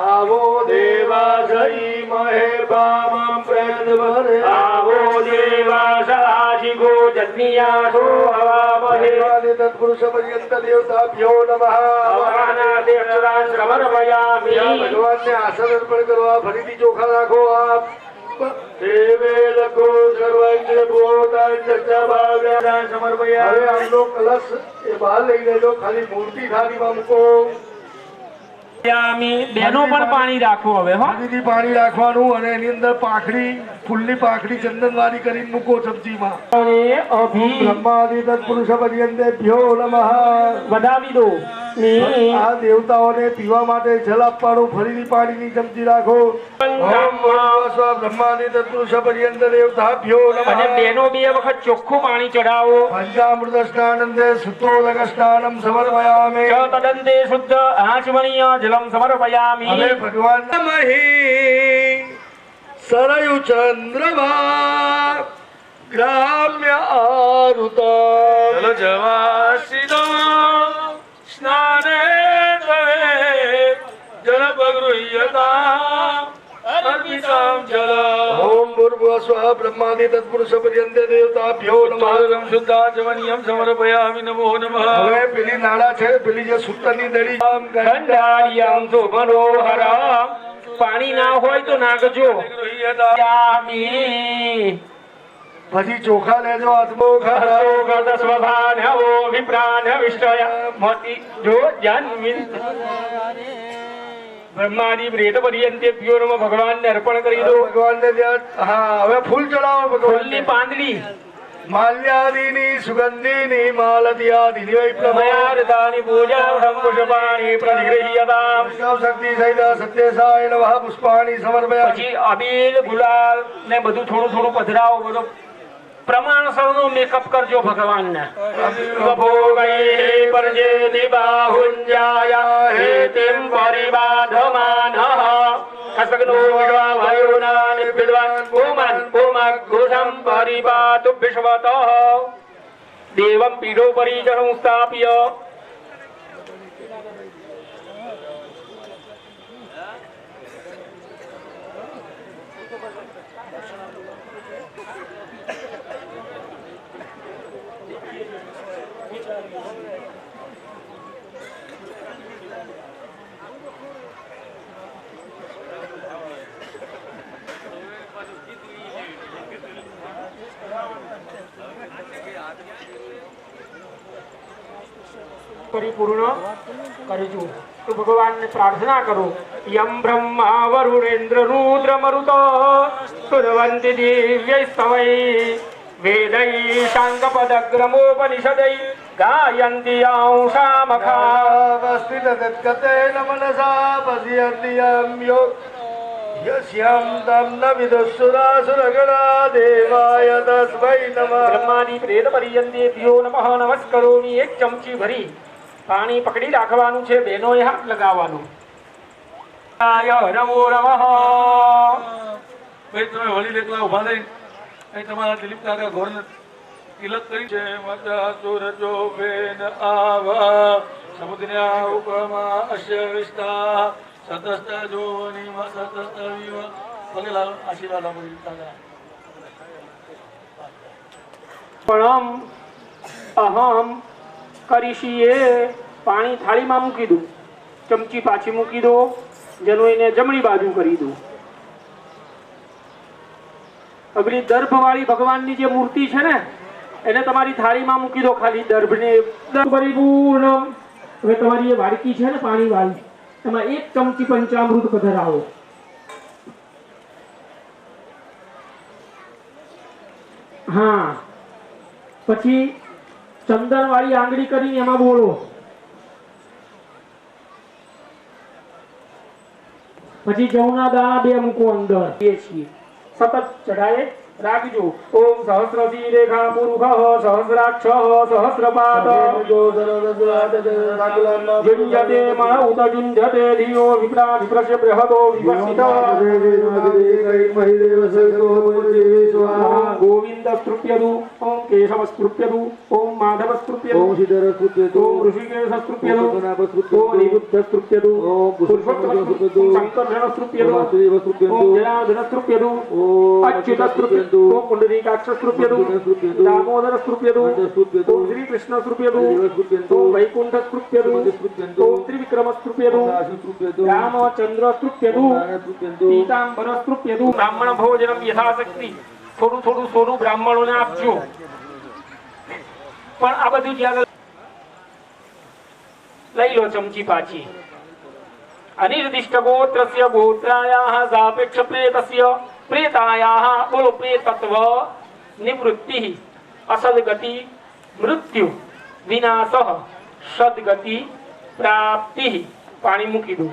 આવો દેવા જઈ મહે પામં પ્રયત્ન આવો દેવા સાજીગો જગ્નિયાસો હવામહે ब्रह्मादि तत्पुरुष पर्यंत देवताभ्यो नमः સમર્પયામિ ભગવાનને આસન અર્પણ કરવા ફરીથી ચોખા રાખો આપ દેવે લખો સર્વૈક્ય ભૂતાન સચ્ચા સમર્પયા હવે આમનો કલશ એ બહાર લઈ લેજો ખાલી મૂર્તિ થાળીમાં મૂકો બેનો પણ પાણી રાખવું હવે હો ફરીથી પાણી રાખવાનું અને એની અંદર પાંખડી ફૂલની પાંખડી ચંદનવાળી કરીને મૂકો ચમચીમાં અને અભી બ્રહ્માદિ તત્પુરુષ પર્યંતેભ્યો નમઃ વધાવી દો આ દેવતાઓને પીવા માટે જલ આપવાનું ફરીથી પાણીની ચમચી રાખો ઓમ સ્વ બ્રહ્માદિ તત્પુરુષ પર્યંત દેવતાભ્યો અને નમઃ બેનો બે વખત ચોખ્ખું પાણી ચડાવો પંચામૃત સ્નાનંદે શુદ્ધોદક સ્નાનમ સમર્પયામિ ચ તદંતે શુદ્ધ આચમનીય જલમ સમર્પયામિ હવે ભગવાન નમઃ સરયુ ચંદ્રમા ગ્રામ્ય આરુતા જલ જવાસિનો સ્નાને તવે જલ પગૃહ્યતા અર્પિતામ જલ ઓમ ભૂર્ભુવઃ સ્વઃ બ્રહ્માદિ તત્પુરુષ પર્યંતે દેવતાભ્યો નમઃ પાદરમ શુદ્ધાચમનીયમ સમર્પયામિ નમો નમઃ હવે પેલી નાળા છે પેલી જે સૂતરની દડી ગંધાર્યમ તો મનોહરમ પાણી ના હોય તો નાખજો યામિ પછી ચોખા લેજો હાથમાં ગત સ્વભાનવો વિપ્રાન વિષ્ટય મોતી જો જન્મિન બ્રહ્માદિ પ્રેત પર્યંતેભ્યો નમઃ ભગવાનને અર્પણ કરી દો ભગવાનને ત્યાં હા હવે ફૂલ ચડાવો ફૂલની ભગવાનને પાંદડી માલ્યાદિની સુગંધિની માલતિયાદિની વૈપ્લવયા મયારદાની પૂજા પુષ્પાણી પ્રતિગૃહ્યતામ શક્તિ સહિત સત્યસાય નમઃ પુષ્પાણી સમર્પયા પછી અબીલ ગુલાલ ને બધું થોડું થોડું પધરાવો બધો પ્રમાણસરનો મેકઅપ કરજો ભગવાનને ભોગૈ પરજેતિ બાહુંજાય હેતિમ પરિબાધમાનઃ કસગ્નો વિદ્વા વાયુના નિર્વિદ્વાન ભૂમન ભૂમક ઘોષમ પરિપાતુ વિશ્વતઃ દેવમ પીડો પરિજનં સ્થાપ્ય પરિપૂર્ણ કરજો તો ભગવાનને પ્રાર્થના કરો યમ બ્રહ્મા વરુણેન્દ્ર રુદ્ર મરુત સુરવંતિ દિવ્ય સ્તવૈ વેદૈ શાંગપદગ્રમોપનિષદૈ ગાયંતિ ઔષામખા વસ્તિતત્કતેન મનસા પશ્યન્તિયં યોગ યસ્યં તમ ન વિદુઃસુરાસુરગણા દેવાય તસ્મૈ નમઃ બ્રહ્માદિ પ્રેત પર્યંતેભ્યો નમઃ નમસ્કરોમિ એક ચમચી ભરી પાણી પકડી રાખવાનું છે બેનોએ હાથ લગાવવાનું આય નમો નમઃ ભાઈ તમે વળી લેખલા ઉભા થઈ અહીં તમારા દિલીપ કાકા ઘોરને તિલક કરી છે મતા સુરજો બેન આવા સમુદ્ર્યા ઉપમા અશ્ય વિષ્ટા સતસ્ત જોની સતસ્ત વિવ પગે લાલો આશીર્વાદ આપો દિલીપ કાકા પ્રણમ અહમ કરીશીએ પાણી થાળીમાં મૂકી દો ચમચી પાછી મૂકી દો જનોઈને જમણી બાજુ કરી દો અગલી દર્ભવાળી ભગવાનની જે મૂર્તિ છે ને એને તમારી થાળીમાં મૂકી દો ખાલી દર્ભને પરિપૂર્ણ હવે તમારી એ વાડકી છે ને પાણી વાળી એમાં એક ચમચી પંચામૃત પધરાવો હા પછી ચંદન વાળી આંગળી કરીને એમાં બોલો પછી જવના દાણા બે મૂકો અંદર એ છીએ સતત ચઢાએ રાખજો ઓમ સહસ્રથી રેખા પુરુષ સહસ્રાક્ષ સહસ્રપાદ જુંજતે મા ઉત જુંજતે ધિયો વિપ્રા વિપ્રસ્ય બૃહદો વિવસિત ઓમ ગોવિંદ સ્તૃપ્યદુ ઓમ કેશવ સ્તૃપ્યદુ ઓમ માધવ સ્તૃપ્યદુ ઓમ શ્રીધર સ્તૃપ્યદુ ઓમ ઋષિકેશ સ્તૃપ્યદુ ઓમ નિરુદ્ધ સ્તૃપ્યદુ ઓમ પુરુષોત્તમ શંકર સ્તૃપ્યદુ ઓમ જનાર્દન સ્તૃપ્યદુ ઓમ અચ્યુત સ્તૃપ્યદુ ओम पुंडरीकाक्षस्तृप्यतु दामोदरस्तृप्यतु ओम श्रीकृष्णस्तृप्यतु ओम वैकुंठस्तृप्यतु ओम त्रिविक्रमस्तृप्यतु रामचंद्रस्तृप्यतु पीतांबरस्तृप्यतु ब्राह्मण भोजनम यथाशक्ति થોડું થોડું સોનું બ્રાહ્મણોને આપજો પણ આ બધું જ્યાં લઈ લો ચમચી પાછી અનિર્દિષ્ટ ગોત્રસ્ય ગોત્રાયાઃ સાપેક્ષ પ્રેતસ્ય પ્રેતાયાઃ બોલો પ્રેતત્વ નિવૃત્તિ અસદગતિ મૃત્યુ વિનાશઃ સદગતિ પ્રાપ્તિ પાણી મૂકી દો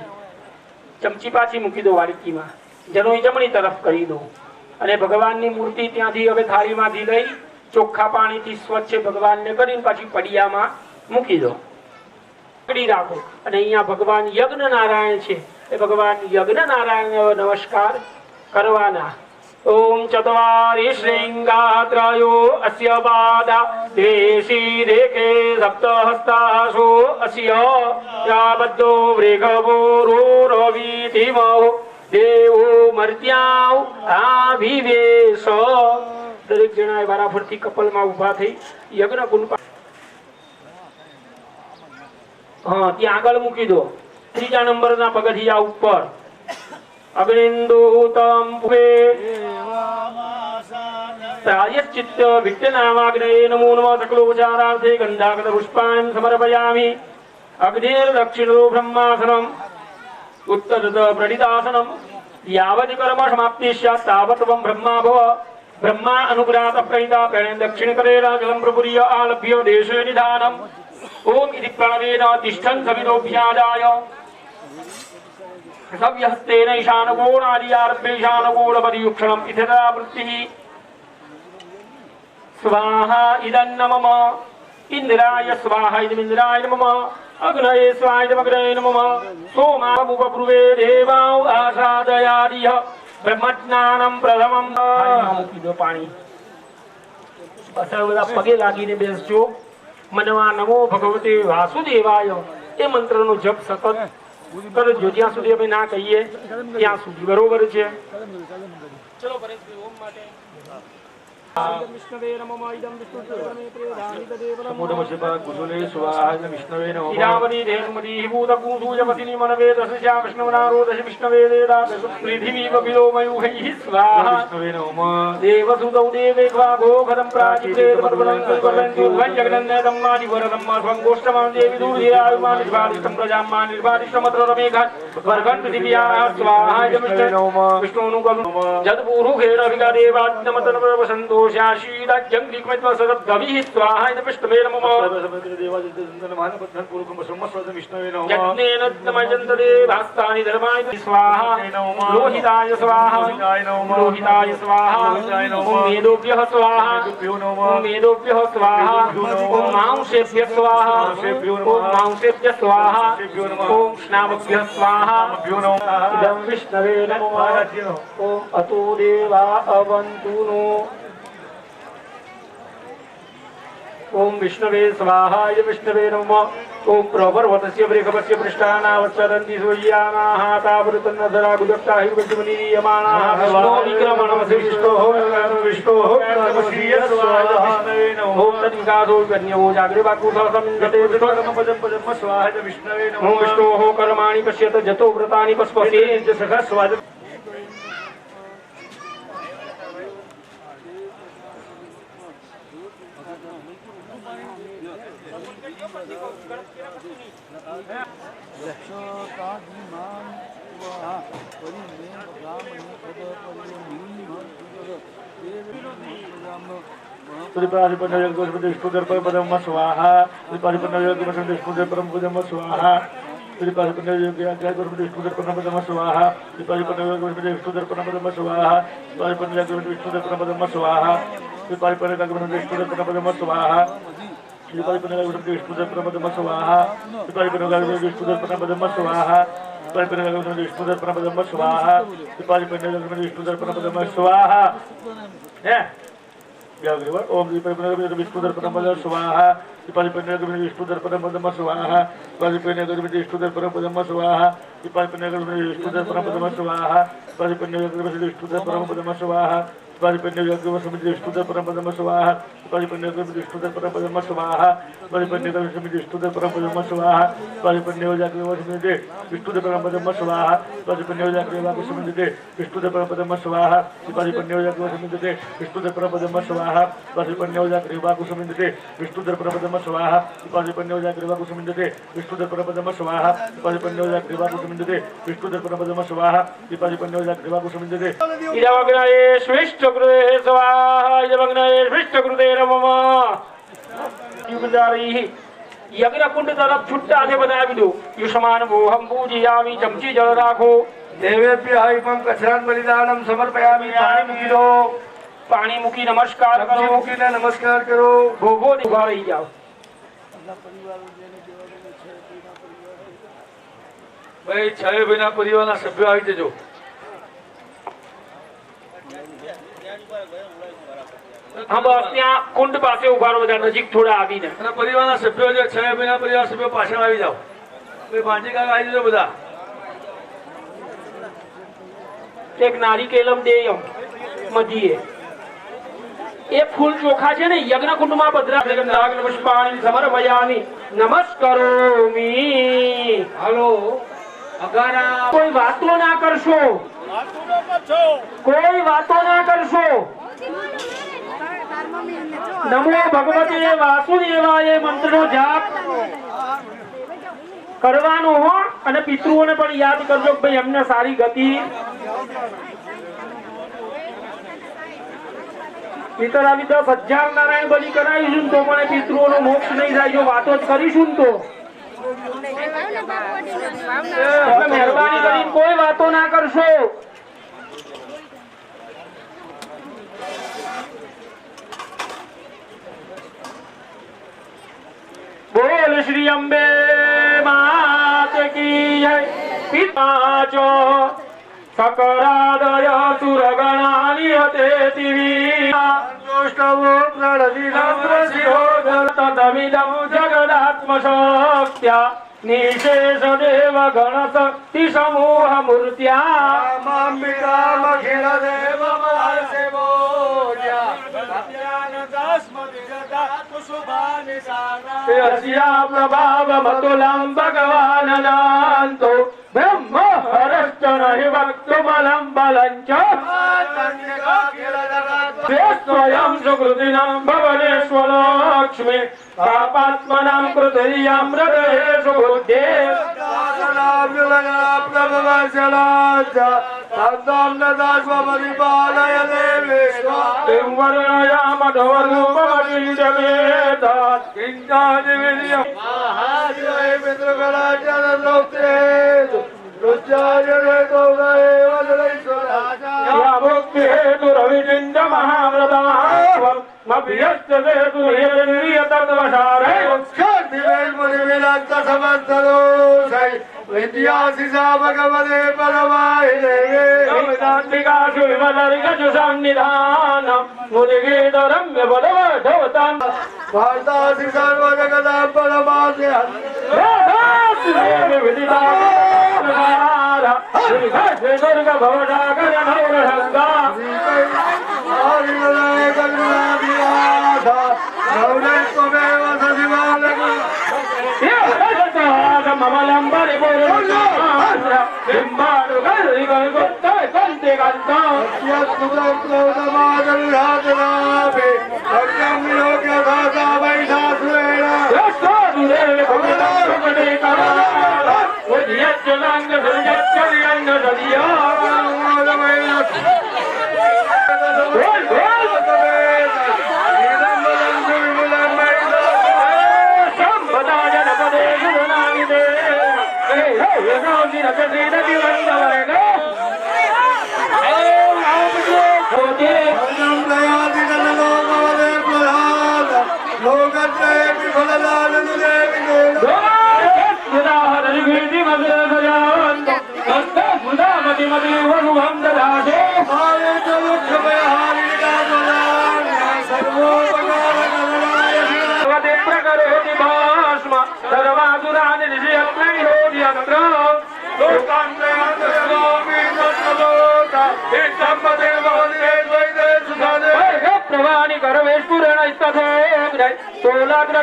ચમચી પાછી મૂકી દો વાડકીમાં જનોઈ જમણી તરફ કરી દો અને ભગવાનની મૂર્તિ ત્યાંથી હવે થાળીમાંથી લઈ ચોખ્ખા પાણીથી સ્વચ્છ ભગવાનને કરીને પાછી પડિયામાં મૂકી દો પકડી રાખો અને અહીંયા ભગવાન યજ્ઞ નારાયણ છે એ ભગવાન યજ્ઞ નારાયણ નમસ્કાર કરવાના ઓમ ચત્વારી શૃંગાત્રયો અસ્ય બાદા દેશી દેખે સપ્તહસ્તાશો અસ્ય યાબદ્ધો વૃષભો રોરવીતિમો દેવો મર્ત્યાઓ આવિવેશ દરેક જણાએ વારાફરતી કપલમાં ઊભા થઈ યજ્ઞ કુંડ હા ત્યાં આગળ મૂકી દો ત્રીજા નંબરના પગથિયા ઉપર અગ્નિન્દુતમ પુવે પ્રાયશ્ચિત્ત વિટ્ટનામાગ્નયે નમો નમઃ સકલોપચારાર્થે ગંધાગત પુષ્પાણિ સમર્પયામિ અગ્નિર્દક્ષિણો બ્રહ્માસનમ उत्तरद प्रणितासनम यावत् कर्म समाप्ति स्यात् तावत् त्वं ब्रह्मा भव ब्रह्मा अनुग्रहात् प्रणिता प्रणेन दक्षिण करे राजलं प्रपुर्य आलभ्य देशे निधानम ओम इति प्रणवेन तिष्ठन् सवितोभ्यादाय सव्यहस्तेन ईशानकोणादियारभ्य ईशानकोणपरियुक्षणम् इत्यथा वृत्तिः स्वाहा इदन्नमम इंद्राय स्वाहा इदमिन्द्राय नमः अग्नये स्वाहाय नमः सोमामुपब्रुवे देवां आसादयादिह ब्रह्मज्ञानं प्रथमं મૂકી દો પાણી બસ બધા પગે લાગીને બેસજો મનવા નમો ભગવતે વાસુદેવાય એ મંત્રનો જપ સતત કરજો જ્યાં સુધી અમે ના કહીએ ત્યાં સુધી બરોબર છે ચલો પરેશભાઈ ઓમ માટે વિષ્ણવે નમઃ ઇદં વિષ્ણુચરણે પ્રેધાનિ તદેવનમ મોઢમશિપા કુસુલે સ્વાહા વિષ્ણવે નમઃ ઈરાવની દેહમદી ભૂતકૂસૂયવતિની મનવે દશસ્યા વિષ્ણુનારો દશ વિષ્ણવે દેદા પૃથિવીવ વિલોમયુઃ સ્વાહા વિષ્ણવે નમઃ દેવસુતૌ દેવેક્વાગો ખદં પ્રાચિતે પર્વદં કલ્પયન્તુ ભંજગનન્ને ધમ્માદિ વરદમ્મ સ્વંગોષ્ઠમાં દેવી દુર્યાયુમાન નિર્વાદિષ્ટં પ્રજામાન નિર્વાદિષ્ટમત્ર રમેઘાત વર્ગંત દિવ્યા સ્વાહા વિષ્ણવે નમઃ વિષ્ણુનું કલું જદપુરુષેણ વિગા દેવાત્મતન પ્રવસંતો शाशीदाज्ञंग्रिकमेत्व सदब्धविः स्वाहा इति विष्णवे नमः यज्ञेन नमयन्त देवास्तानि धर्माणि स्वाहा लोहिताय स्वाहा लोहिताय स्वाहा ॐ वेदोभ्यः स्वाहा ॐ वेदोभ्यः स्वाहा ॐ मांसेभ्यः स्वाहा ॐ मांसेभ्यः स्वाहा ॐ स्नावभ्यः स्वाहा इदं विष्णवे नमः ॐ अतो देवा अवन्तु नो ओम विष्णवे स्वाहा विष्णवे नमः ओम प्रवर्वतस्य वृषभस्य पृष्ठानावसरन्ति सूर्यानाः तावृतन्नधरा गुदक्ता हिर्वज्रमनीयमानाः विष्णो विक्रमणमसिष्टोः विष्णोः ओम तद्विकासो कन्यो जागृवाकुसः समिन्धते विष्णोः स्वाहा विष्णवे नमः ओम विष्णोः कर्माणि पश्यत जतो व्रतानि पस्पसे सखा स्वाद स्वाहा स्वाहा विष्णुदर्पणपदम स्वाहा विष्णुदर्पणपदम स्वाहा विष्णुदर्पणपदम स्वाहा विष्णुदर्पणपदम स्वाहा विष्णुदर्पणपदम स्वाहा विष्णुदर्पणपदम स्वाहा विष्णुदर्पणपदम स्वाहा विष्णुदर्पणपदम स्वाहा ओम विष्णुदर्पणपदम स्वाहा विष्णुदर्पणपदम स्वाहा विष्णुदर्पणपदम स्वाहा विष्णुदर्पणपदम स्वाहा विष्णुदर्पणपदम स्वाहा पारिपण्यग्रह समिति विष्णुदेव परम स्वाहा पारिपण्यग्रह विष्णुदेव परम स्वाहा पारिपण्यग्रह समिति विष्णुदेव परम स्वाहा पारिपण्यग्रह समिति विष्णुदेव परम स्वाहा पारिपण्यग्रह समिति विष्णुदेव परम स्वाहा पारिपण्यग्रह समिति विष्णुदेव परम स्वाहा पारिपण्यग्रह समिति विष्णुदेव परम स्वाहा पारिपण्यग्रह समिति विष्णुदेव परम स्वाहा पारिपण्यग्रह समिति विष्णुदेव परम स्वाहा पारिपण्यग्रह समिति इदमग्नये स्विष्टकृते स्वाहा इदमग्नये स्विष्टकृते नमः युगजारीः यज्ञकुंड तरफ छुट्टा से बतावी दो युष्मान मोहम पूजयामि चमची जल राखो देवेभ्य हविमं कचरान बलिदानम समर्पयामि पानी मुकी नमस्कार करो नमस्कार करो भोगो उभा रही जाओ ભાઈ છ ભાઈના પરિવારના સભ્યો આવી જજો हम ત્યાં કુંડ પાસે ઉભા રહો બધા નજીક થોડા આવીને અને પરિવારના સભ્યો જે છ ભાઈના પરિવાર સભ્યો પાછળ આવી જાઓ ભાઈ ભાંજી કાકા આવી જજો બધા એક નારિકેલમ દેયમ મધ્યે એ ફૂલ ચોખા છે ને યજ્ઞ કુંડમાં પધરા નાગ પુષ્પાણી સમર્પયામિ નમસ્કરોમિ હાલો અગારા કોઈ વાતો ના કરશો કોઈ વાતો ના કરશો નમો ભગવતે વાસુદેવાય મંત્રનો જાપ કરવાનો હો અને પિતૃઓને પણ યાદ કરજો કે ભાઈ એમને સારી ગતિ પિતર આવી 10,000 નારાયણ બલિ કરાવીશું તો પણ પિતૃઓનો મોક્ષ નહીં થાય જો વાતો જ કરીશું તો મહેરબાની કરીને કોઈ વાતો ના કરશો बोल श्री अम्बे मात की जय पिताचो सकरादय सुरगणानि हते तिवीष्टवो प्रणदिनम्रसिहोदतमिदं जगदात्मशक्त्या निशेषदेव गणशक्ति समूह मूर्त्या प्रभाव मतुलम भगवान नान्तो ब्रह्म हरश्च नहि वक्तुमलं बलञ्च स्वयं सुकृतिनं भवनेश्वरलक्ष्मी पापात्मनां कृतयं हृदयेषु बुद्धे भगवते परमाहिनिधानम मुनिगीतरम्य बलवधवतं भारतासि सर्वजगदा परमास्य दुर्ग भवसागर नवरंगा ममलंबरि पूर्णमात्र बिंबाडु गल्लिगल गुत्ता कंते गंता यस्तुदक्लोदमादल्हातनाभे सत्यं विलोक्य दासा वैधासुरेण यस्तुदेव भगवते कमला उद्यज्जलांग सुजज्जलियन्न ददिया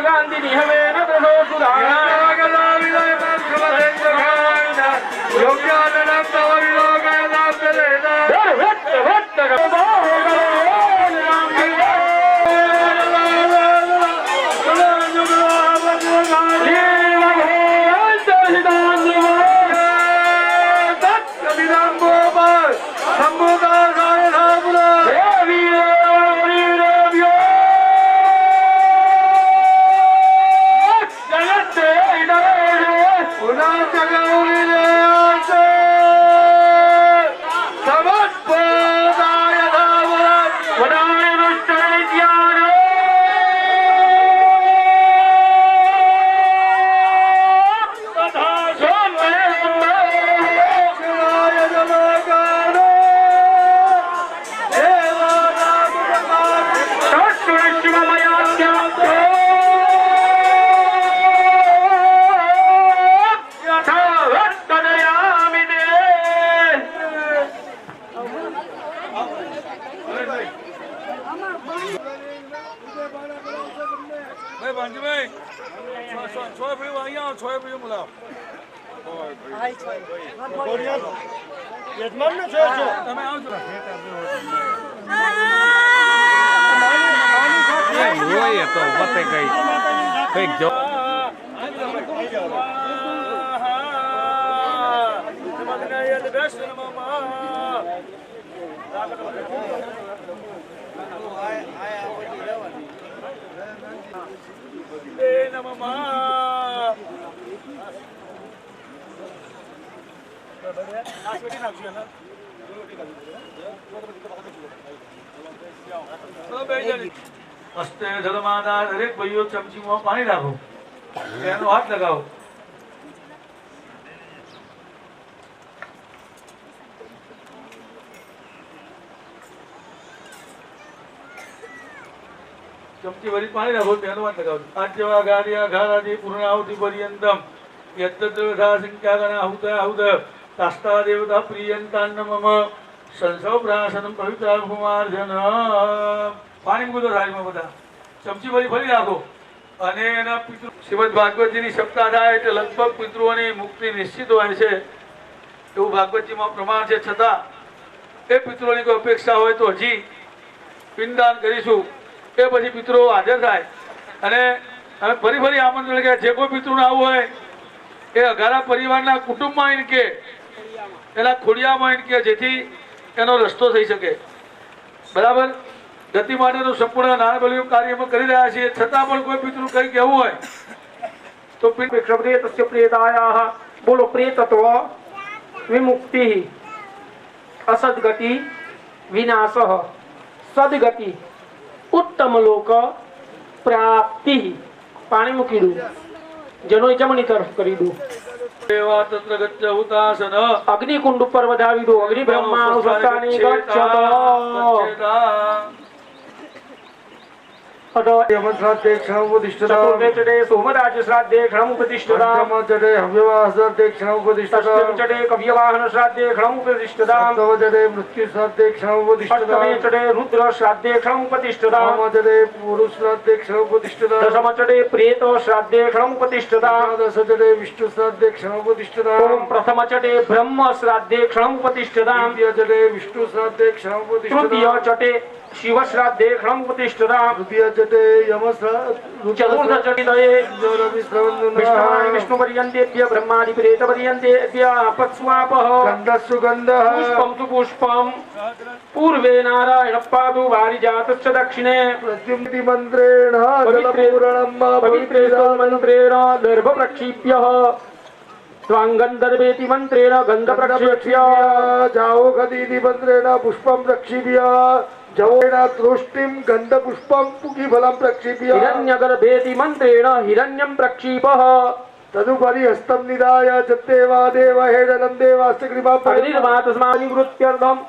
गांधी निहमेन दशो सुधारणा હસ્તે જલમાના દરેક ભાઈઓ ચમચીમાં પાણી રાખો, એનો હાથ લગાવો. ચમચી ભરી પાણી રાખો, તેનો હાથ લગાવો. આદ્યવા ગાડિયા ઘારાજી પૂર્ણાવતી પર્યંતમ યત્તદ્રવધા સંખ્યાગણાહુત આહુત તાસ્તા દેવતા પ્રિયંતાન્ન મમ સંસવ પ્રાસનમ પવિત્ર કુમાર્જન. પાણી મૂકો થાળીમાં બધા, ચમચી ભરી ફરી રાખો. અને એના પિતૃ શ્રીમદ ભાગવતજીની સપ્તાહ થાય એટલે લગભગ પિતૃઓની મુક્તિ નિશ્ચિત હોય છે એવું ભાગવતજીમાં પ્રમાણ છે. છતાં એ પિતૃઓની કોઈ અપેક્ષા હોય તો હજી પિંડદાન કરીશું. એ પછી પિતૃઓ હાજર થાય અને અમે ફરી ફરી આમંત્રણ કે જે કોઈ પિતૃને આવવું હોય એ અઘારા પરિવારના કુટુંબમાં આવીને કે એના ખોડિયામાં આવીને કે જેથી એનો રસ્તો થઈ શકે. બરાબર, ગતિ માટેનું સંપૂર્ણ નાણાબલીનું કાર્ય અમે કરી રહ્યા છીએ. છતાં પણ કોઈ પિતૃ કંઈ કહેવું હોય તો प्रेतस्य प्रेतायाः बोलो प्रेतत्व विमुक्ति असद्गति विनाशः सद्गति उत्तम लोक प्राप्ति. પાણી મૂકી દઉં, જનો જમણી તરફ કરી દઉં. એવા તત્ર ગચ્છ હુતાસન અગ્નિકુંડ ઉપર વધાવી દો. અગ્નિ બ્રહ્માનુસત્તાની ગચ્છત. चतुर्वेचडे सोमराज श्राद्धे क्षणमुपतिष्ठताम्. पंचमचडे हव्यवासदे क्षणमुपतिष्ठताम्. षष्ठे कव्यवाहन श्राद्धे क्षणमुपतिष्ठताम्. सप्तमचडे मृत्यु श्राद्धे क्षणमुपतिष्ठताम्. अष्टमे चडे रुद्र श्राद्धे क्षणमुपतिष्ठताम्. नवमचडे पुरुष श्राद्धे क्षणमुपतिष्ठताम्. दशमचडे प्रेत श्राद्धे क्षणमुपतिष्ठताम्. एकादशचडे विष्णु श्राद्धे क्षणमुपतिष्ठताम्. ओम प्रथमचडे ब्रह्म श्राद्धे क्षणमुपतिष्ठताम्. द्वितीयचडे विष्णु श्राद्धे क्षणमुपतिष्ठताम्. तृतीयचडे शिव श्राद्धे क्षणमुपतिष्ठताम्. तृतीयचडे यम चतुर्थचडे विष्णुवाय विष्णुपर्यन्तेभ्य ब्रह्मादि प्रेतपर्यन्तेभ्य अपस्वापः. गन्धः सुगन्धः. पुष्पं तु पुष्पं पूर्वे नारायण पादु वारिजातश्च दक्षिणे. प्रद्युम्ति मन्त्रेण जलपूरणं पवित्रेण मन्त्रेण दर्भ प्रक्षिप्य त्वाङ्गन्धर्वेति मन्त्रेण गन्ध प्रक्षिप्य जाओ खदीति मन्त्रेण पुष्पं प्रक्षिप्य जवोण तुष्टिं गन्ध पुष्पं पुकीफलं प्रक्षिप्य हिरण्यगर्भेति मन्त्रेण हिरण्यं प्रक्षिपः. तदुपरि हस्तं निधाय जत्तेवा देव हेडनं देवास्य कृपा अग्निर्मातस्मानिवृत्त्यर्थम्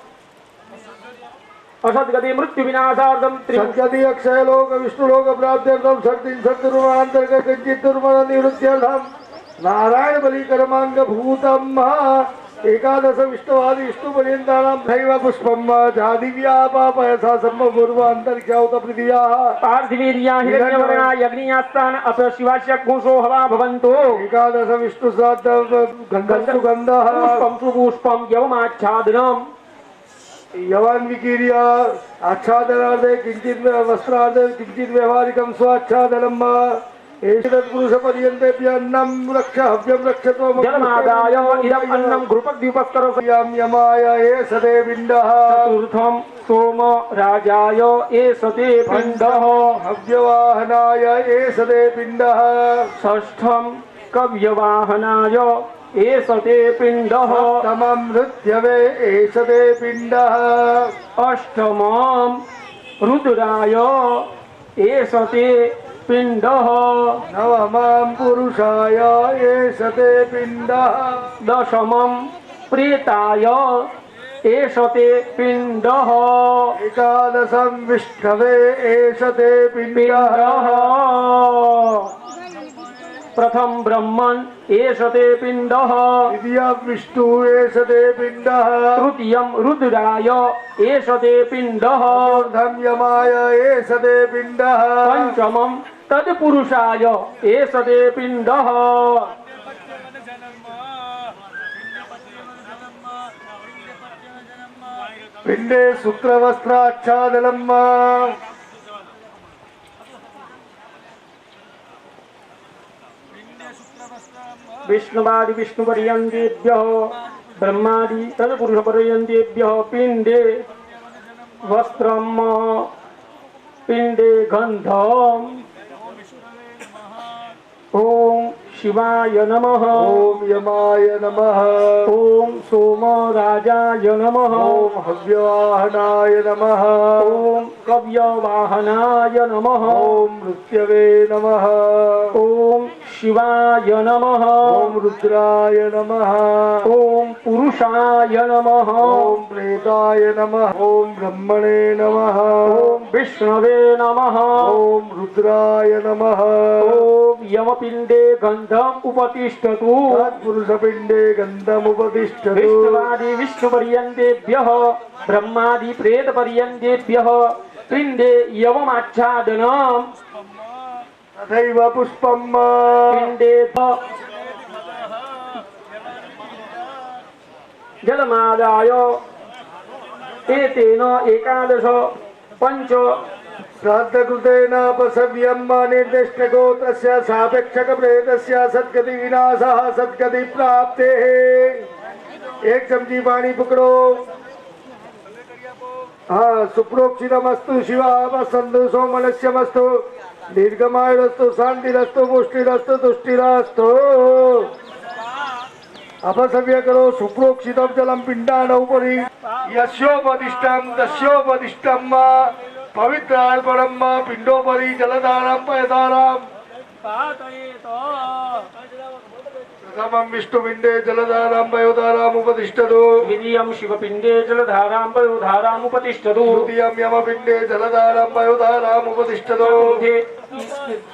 असद्गति मृत्युविनाशार्थं सद्गति अक्षयलोक विष्णुलोक प्राप्त्यर्थं सर्तिं सद्दुर्मान्तर्गत निवृत्त्यर्थं नारायण बलि कर्मांग भूतम एकादश विष्णुवादि विष्णुपर्यन्तानां दैव पुष्पं जादिव्यापापयसा सर्वपूर्वान्तरिक्षावत पृथिव्याः पार्थिवीर्या हिरण्यवर्णा यज्ञयास्तान अथ शिवास्य घोषो हवा भवन्तु एकादश विष्णुसाद्ध गन्धस्तु गन्धः पुष्पं सुपुष्पं यवमाच्छादनम् यवान् विकीर्य आच्छादनार्थे किञ्चित् वस्त्रार्थे किञ्चित् व्यवहारिकं स्वाच्छादनम् एतत् पुरुषपर्यन्तेभ्य अन्नं रक्ष हव्यं रक्षत्व जलमादाय इदम् अन्नं घृपद्वीपस्तर यमाय एषते पिण्डः चतुर्थं सोम राजाय एषते पिण्डः हव्यवाहनाय एषते पिण्डः षष्ठं कव्यवाहनाय एषते पिण्डः तमं मृत्यवे एषते पिण्डः अष्टमं रुद्राय एषते पिण्डः नवमं पुरुषाय एषते पिण्डः दशमं प्रेताय एषते पिण्डः एकादशं विष्णवे एषते पिण्डः पिण्डः प्रथम ब्रह्मन् एषते पिण्डः द्वितीयं विष्णु एषते पिण्डः तृतीयं रुद्राय एषते पिण्डः चतुर्थं यमाय एषते पिण्डः पंचमं तत्पुरुषाय एषते पिण्डः पिण्डे शुक्रवस्त्राच्छादनम् विष्णुवादि विष्णुपर्यन्तेभ्यः ब्रह्मादि तत्पुरुषपर्यन्तेभ्यः पिण्डे वस्त्रम् पिण्डे गन्धम् ॐ शिवाय नमः ॐ यमाय नमः ॐ सोमराजाय नमः ॐ हव्यवाहनाय नमः ॐ कव्यवाहनाय नमः ॐ मृत्यवे नमः ॐ शिवाय नमः ॐ रुद्राय नमः ॐ पुरुषाय नमः ॐ प्रेताय नमः ॐ ब्रह्मणे नमः ॐ विष्णवे नमः ॐ रुद्राय नमः ॐ यमपिण्डे गन्धम् उपतिष्ठतु तत्पुरुषपिण्डे गन्धमुपतिष्ठतु विष्णुवादि विष्णुपर्यन्तेभ्यः ब्रह्मादि प्रेतपर्यन्तेभ्यः पिण्डे यवमाच्छादनम् तथैव पुष्पम् पिण्डे जलमादाय एतेन एकादश पञ्च श्राद्धकृतेन अपसव्यम् निर्दिष्टगोत्रस्य सापेक्षकप्रेतस्य सद्गतिविनाशः सद्गतिप्राप्तेः एक चमची पानी पकड़ो हाँ सुप्रोक्षितमस्तु शिवावसन्तु सोमनस्यमस्तु दीर्घमायुरस्तु शान्तिरस्तु पुष्टिरस्तु तुष्टिरस्तु अपसव्य करो सुप्रोक्षितं जलं पिण्डानोपरि यस्योपदिष्टं तस्योपदिष्टं पवित्रार्पणं पिण्डोपरि जलधारां पयधारां प्रथमं विष्णुपिण्डे जलधारां पयोधाराम् उपतिष्ठतु द्वितीयं शिवपिण्डे जलधारां पयोधाराम् उपतिष्ठतु तृतीयं यमपिण्डे जलधारां पयोधाराम् उपतिष्ठतु चतुर्थे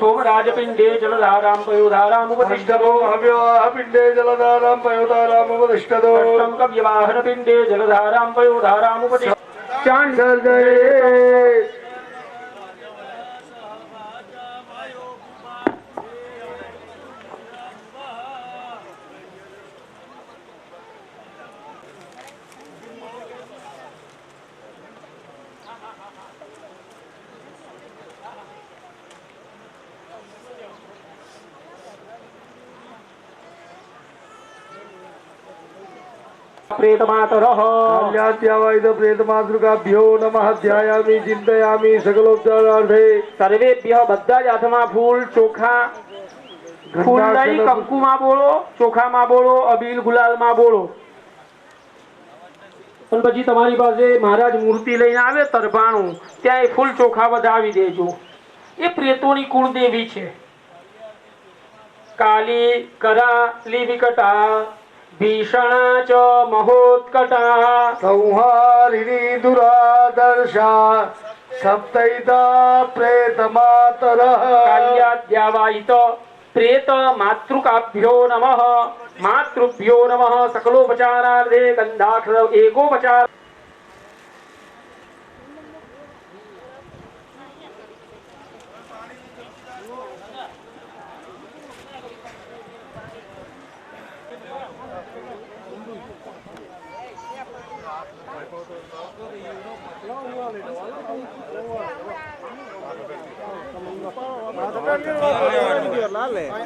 सोमराजपिण्डे जलधारां पयोधाराम् उपतिष्ठतु अष्टमो हव्यवाहपिण्डे जलधारां पयोधाराम् उपतिष्ठतु अष्टम कव्यवाहनपिण्डे जलधारां पयोधाराम् उपतिष्ठतु सर्जये प्रेतमातरः कल्याद्यावायुध प्रेतमातृकाभ्यो नमः ध्यायामि चिन्तयामि सकलोपचारार्थे સર્વેભ્ય બધા જ હાથમાં ફૂલ ચોખા ફૂલ લઈ કંકુમાં બોલો ચોખામાં બોલો અબીલ ગુલાલમાં બોલો પણ પછી તમારી પાસે મહારાજ મૂર્તિ લઈને આવે તરભાણું ત્યાં એ ફૂલ ચોખા વધાવી દેજો એ પ્રેતોની કુળદેવી છે કાલી કરાલી વિકટા ભીષણા ચ મહોત્કટા संहारिणी दुरादर्शा सप्तैता प्रेतमातरः કાલ્યાદ્યાવાયિત પ્રેત માતૃકાભ્યો નમઃ માતૃભ્યો નમઃ સકલોપચારાર્થે ગંધાક્ષર એકોપચાર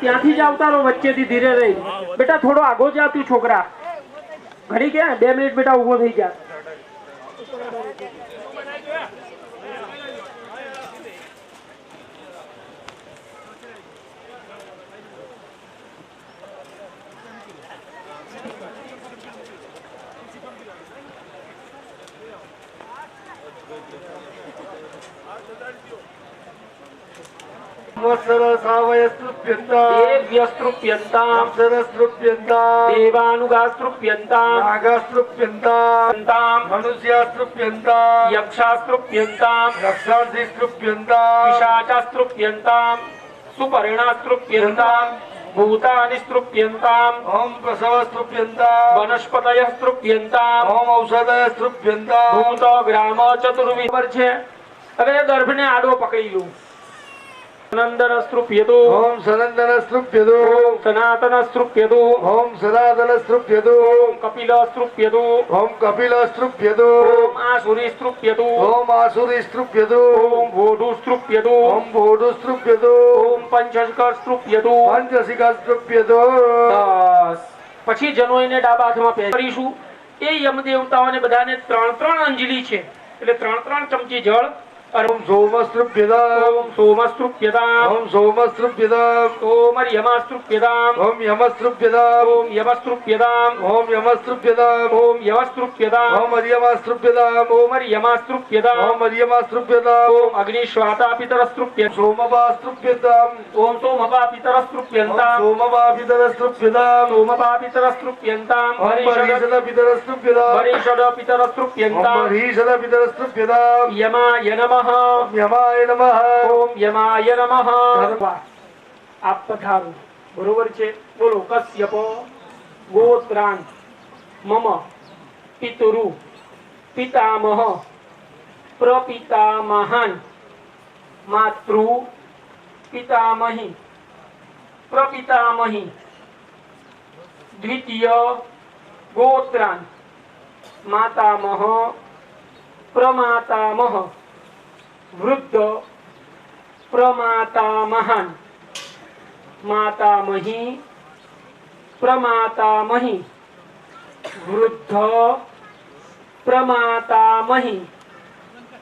ત્યાંથી જ આવતા રહો વચ્ચેથી ધીરે રહી બેટા થોડો આગો જા તું છોકરા ઘડી કે 2 મિનિટ બેટા ઊભો થઈ જા દેવ્યસ્તૃપ્યન્તામ દેવાનુગાસ્તૃપ્યન્તામ યક્ષાસ્તૃપ્યન્તામ પિશાચાસ્તૃપ્યન્તામ સુપર્ણાસ્તૃપ્યન્તામ ભૂતાનિસ્તૃપ્યન્તામ ઓમ પ્રસવસ્તૃપ્યન્તામ વનસ્પતયસ્તૃપ્યન્તામ ઓમ ઔષધયસ્તૃપ્યન્તામ ભૂત ગ્રામ ચતુર્વિધ પર છે હવે ગર્ભને આડો પકડી લો સનંદનસ્તૃપ્યતો ઓમ સનંદનસ્તૃપ્યતો ઓમ સનાતનસ્તૃપ્યતો ઓમ સનાતનસ્તૃપ્યતો ઓમ કપિલસ્તૃપ્યતો ઓમ કપિલસ્તૃપ્યતો ઓમ આસુરીસ્તૃપ્યતો ઓમ આસુરીસ્તૃપ્યતો ઓમ ભોઢુસ્તૃપ્યતો ઓમ ભોડુસ્તૃપ્યતો ઓમ પંચસ્કરસ્તૃપ્યતો પંચસિકાસ્તૃપ્યતો પછી જનોઈને ડાબા હાથમાં પહેરીશું એ યમ દેવતાઓને બધાને 3 અંજલિ છે એટલે 3 ચમચી જળ ઓમ સોમસ્તૃપ્યતામ ઓમ સોમસ્તૃપ્યતામ ઓમ સોમસ્તૃપ્યતામ ઓમ યમસ્તૃપ્યતામ ઓમ યમસ્તૃપ્યતામ ઓમ યમસ્તૃપ્યતામ ઓમ યમસ્તૃપ્યતામ ઓમ યમસ્તૃપ્યતામ ઓમ અર્યમાસ્તૃપ્યતામ ઓમ યમસ્તૃપ્યતામ ઓમ અર્યમાસ્તૃપ્યતામ ઓમ અગ્નિશ્વાતાપિતરસ્તૃપ્ય સોમપાસ્તૃપ્યતામ ઓમ સોમપાપિતરસ્તૃપ્યન્તામ સોમપાપિતરસ્તૃપ્યતામ સોમપાપિતરસ્તૃપ્યન્તામ ઓમ હરીષદપિતરસ્તૃપ્યતામ હરિષદપિતરસ્તૃપ્યન્તામ ઓમ હરીષદપિતરસ્તૃપ્યતામ યમાય નમઃ યમાય નમઃ ઓમ યમાય નમઃ આપ પધારો બરોબર છે બોલો કશ્યપ ગોત્રાન મમ પિતરુ પિતામહ પ્રપિતામહાન માતૃ પિતામહી પ્રપિતામહી દ્વિતીય ગોત્રાન માતામહ પ્રમાતામહ વૃદ્ધ પ્રમાતામહાન માતામહી પ્રમાતામહી વૃદ્ધ પ્રમાતામહી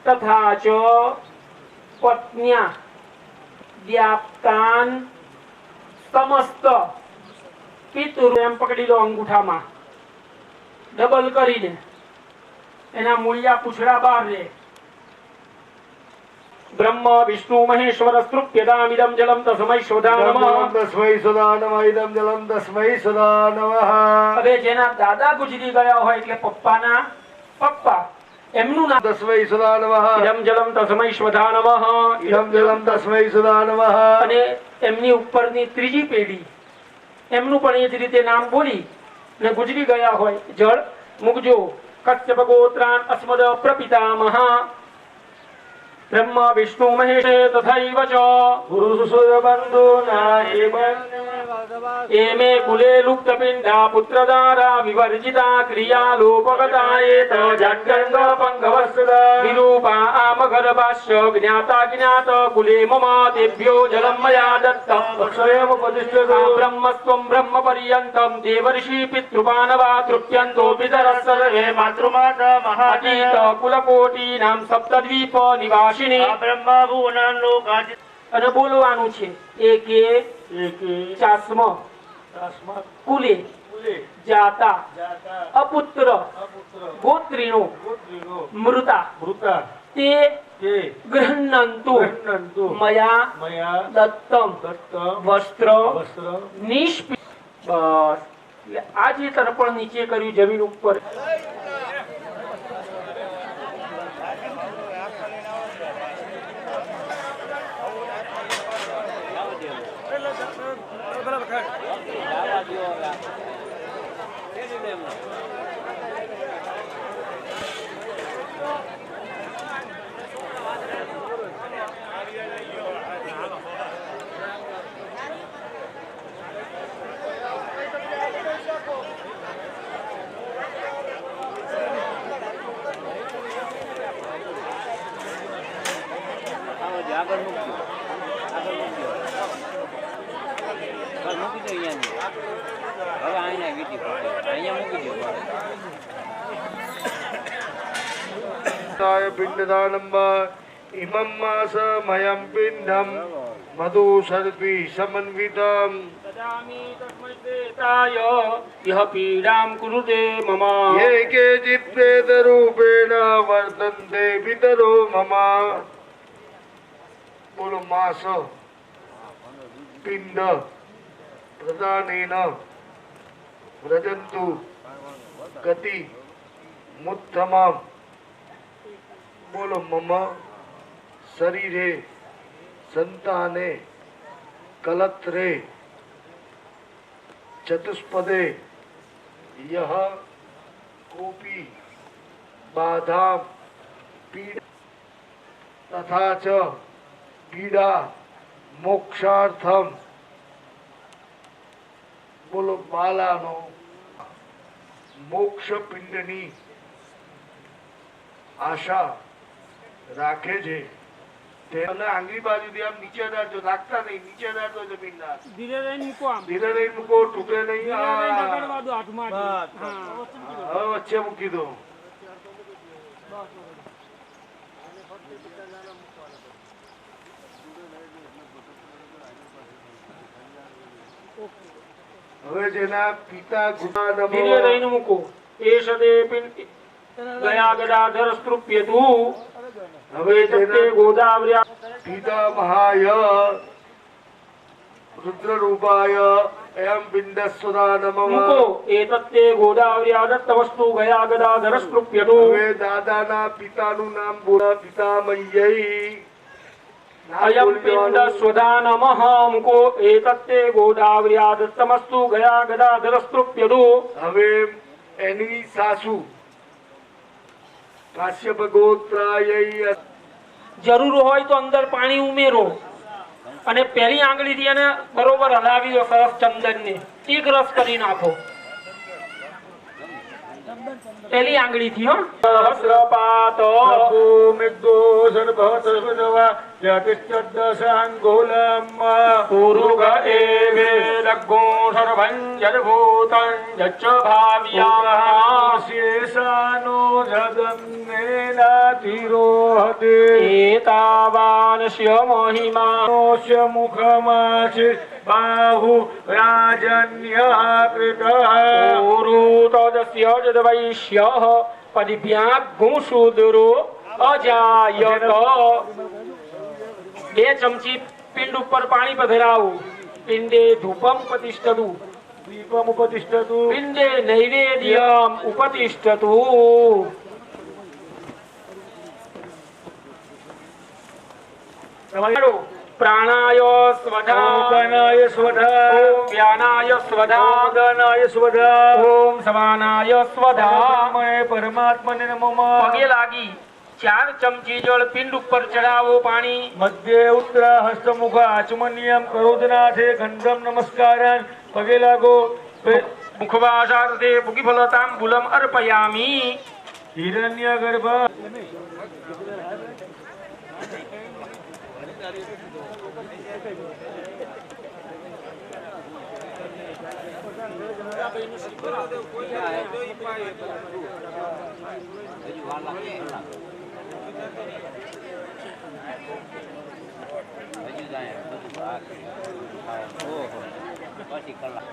તથા ચ પત્ન્યા વ્યાપ્તાન સમસ્ત પિતૃ એમ પકડી લો અંગૂઠામાં ડબલ કરીને એના મૂળિયા પૂછડા બહાર રે બ્રહ્મ વિષ્ણુ મહેશ્વર સ્તૃપ્યતામિદમ જલમ તસ્મૈ સ્વધા નમઃ તસ્મૈ સદા નમઃ ઇદમ જલમ તસ્મૈ સદા નમઃ હવે જેના દાદા ગુજરી ગયા હોય એટલે પપ્પાના પપ્પા એમનું નામ તસ્મૈ સદા નમઃ ઇદમ જલમ તસ્મૈ સ્વધા નમઃ ઇદમ જલમ તસ્મૈ સદા નમઃ અને એમની ઉપરની ત્રીજી પેઢી એમનું પણ એ જ રીતે નામ બોલી ને ગુજરી ગયા હોય જળ મૂકજો કશ્યપ ગોત્રાન અસ્મદ પ્રપિતામહ બ્રહ્મ વિષ્ણુ મહેશ તથૈવ ચ ગુરુ સુસુર બંધુ એમે કુલે લુપ્ત પિંડા પુત્રદારા વિવર્જિતા ક્રિયા લોપગતાયેત જાગ્રંગ પંગવસ્તુદ વિરૂપા આમ ગર્ભાશ્ય જ્ઞાતા જ્ઞાત કુલે મમ તેભ્યો જલમ મયા દત્તમ સ્વયં પ્રતિષ્ઠિતો બ્રહ્મસ્ત્વં બ્રહ્મ પર્યંતમ દેવર્ષિ પિતૃપાનવા તૃપ્યંતો પિતરસ્સ સર્વે માતૃમાતા અતીત મહાદેવ કુલકોટીનામ સપ્તદ્વીપ નિવાસિની બ્રહ્મા ભુવનાન લોકાજી અને બોલવાનું છે એકે ચાસ્મ કુલે જાતા અપુત્ર ગોત્રીણો મૃતા તે ગૃહ્ણન્તુ મયા દત્તમ વસ્ત્ર નિષ્પી બસ એટલે આ જે તર્પણ નીચે કર્યું જમીન ઉપર Hello, doctor. આગળ મૂકજો બસ મૂકી દો અહીંયા હવે અહીંયા વીટી પડે અહીંયા મૂકી દો पिंडदानं इमं मासमयं पिण्डं मधु सर्पी समन्वितम् ददामि तस्मै प्रेताय यः पीडां कुरुते मम ये केचित् प्रेतरूपेण वर्तन्ते पितरो मम बोलो मास पिंड प्रदानेन व्रजन्तु गति मुत्तमम् बोलो मम शरीरे संताने कलत्रे चतुष्पदे यह कोपी बाधा पीड़ा तथा च पीड़ा मोक्षार्थम बोलो बालानो मोक्ष पिंडनी आशा રાખે છે તેને આંગળી બાજુથી આમ નીચે રાખજો, રાખતા નહીં, નીચે રાખજો જમીનના. ધીરે રહીને મૂકો આમ ધીરે રહીને મૂકો, તૂટે નહીં. ધીરે રહીને હા. પકડવા દો હાથમાં હવે વચ્ચે મૂકી દો. હવે જેના પિતા ગુના ધીરે રહીને મૂકો એ સદે પિંડ ગયા ગદાધર સ્તૃપ્યતુ હવે તત્તે જેના ગોદાવ્ર્યા પિતા મહાય રુદ્રરૂપાય એમ પિંડસ્વદા નમઃ. મૂકો એ તત્તે ગોદાવ્ર્યા દત્ત વસ્તુ ગયા ગદાધર સ્તૃપ્યતુ હવે દાદાના પિતાનું નામ બોલા. પિતામહ્યૈ નામ અયમ બોલી પિંડ દેવાનું. સ્વધા નમઃ મૂકો એ તત્તે ગોદાવ્ર્યા દત્તમસ્તુ ગયા ગદાધર સ્તૃપ્યતુ હવે એની સાસુ કાશ્યપ ગોત્રાય જરૂર હોય તો અંદર પાણી ઉમેરો અને પહેલી આંગળીથી એને બરોબર હલાવી દો સરસ ચંદનને એક રસ કરી નાખો પહેલી આંગળીથી હો સહસ્રપાત મિગ્ધો સર્વસર્વદવા યતિષ્ઠદશાંગોલમ પુરુગ એવે લગ્ગો સર્વં જડભૂતં જચ્ચ ભાવ્યા શેષાનો જગન્નેનાતિરોહતે એતાવાનસ્ય મહિમા स्य मुखमासि बाहु राजन्यः कृतः પુરુતોદસ્ય જદવૈશ્યઃ પદભ્યા ગુંસુદરો અજાયત 2 ચમચી પિંડ ઉપર પાણી પધરાવું પિંડે ધૂપમ ઉપતિષ્ઠતુ दीपमुपतिष्ठतु પિંડે નૈવેદ્યમ ઉપતિષ્ઠતુ પ્રાણાય સ્વધા ओंकानाय स्वधा ઓમ વ્યાનાય સ્વધા ओंकानाय स्वधा ઓમ સમાનાય સ્વધા ब्रह्मणे परमात्मने नमो પગે લાગી 4 ચમચી જળ પિંડ ઉપર ચડાવો પાણી मध्ये उत्तरा हस्तमुख आचमनीयम करोदनाथे खंडम नमस्कारान् पगे लागो મુખવાસાર્થે ભુગીફલતાંબુલમ અર્પયામિ हिरण्यगर्भ હજુ વાર લાગે હજુ જાય બધું ઓહો પછી કલાક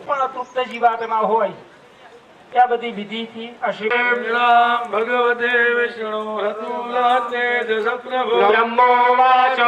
પણ તૃપ્ત જીવાત્મા હોય ત્યાં બધી વિધિથી राम भगवते विष्णु रतुलाते जसप्रभु બ્રહ્મોવાચ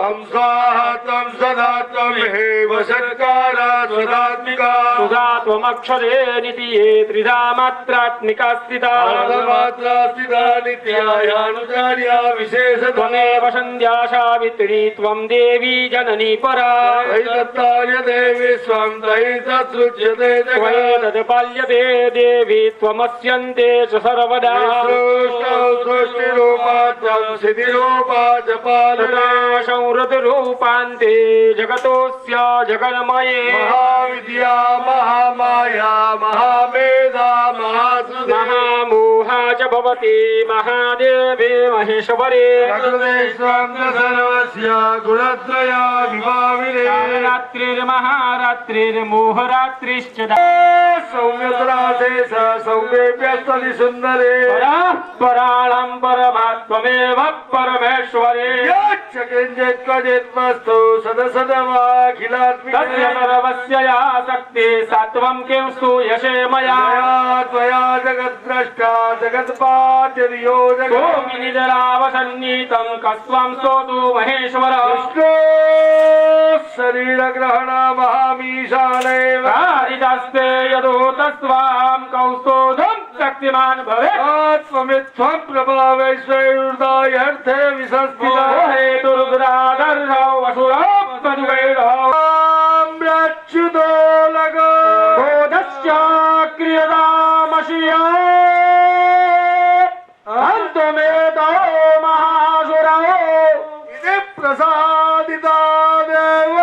તમ સ્વાહા તમ સદા તમ હેવ સત્કારા સ્વદાત્મિકા સુધાત્વમક્ષરે નિતિયે ત્રિધા માત્રાત્મિકા સ્થિતા માત્રા સ્થિતા નિત્યાયાનુચાર્યા વિશેષ ત્વમેવ સંધ્યા સાવિત્રી ત્વમ દેવી જનની પરા દત્તાય દેવી સ્વં તૈ તત્સૃજ્યતે જગત ત્વૈતદ પાલ્યતે देवी त्वमस्यन्ते च सर्वदा संहृतिरूपान्ते जगतोऽस्य जगन्मये महाविद्या महामाया महामेधा महासुदे महामोहा च भवति महादेवे महेश्वरे सर्वस्य गुणत्रया विभाविने रात्रिर्महारात्रिर्मोहरात्रिश्च सौम्यत्रासे स सौम्येभ्यस्तनि सुन्दरे पराळं परमात्ममेव परमेश्वरे यच्च किञ्चित् क्वचित् वस्तु सदसदवाखिलात्मिके तस्य सर्वस्य या शक्ति सत्वं किं स्तूयसे मया मया त्वया जगद्द्रष्टा जगत्पाट्यदियो निजरावसन्नीतं कस्त्वं स्तोतु महेश्वर विष्णो शरीरग्रहण महामीशानैव कारितस्ते यदूतस्त्वां कौस्तोधं शक्तिमान् भवेत् आत्ममित्त्वं प्रभावैश्वर्यर्थे विसस्थितः हेतुर्ग्रादर्शौ वसुरौ तदुवैरौ रच्युतो लगो बोधश्च क्रियतामशिया अन्तमेतो महासुरौ इति प्रसादिता देव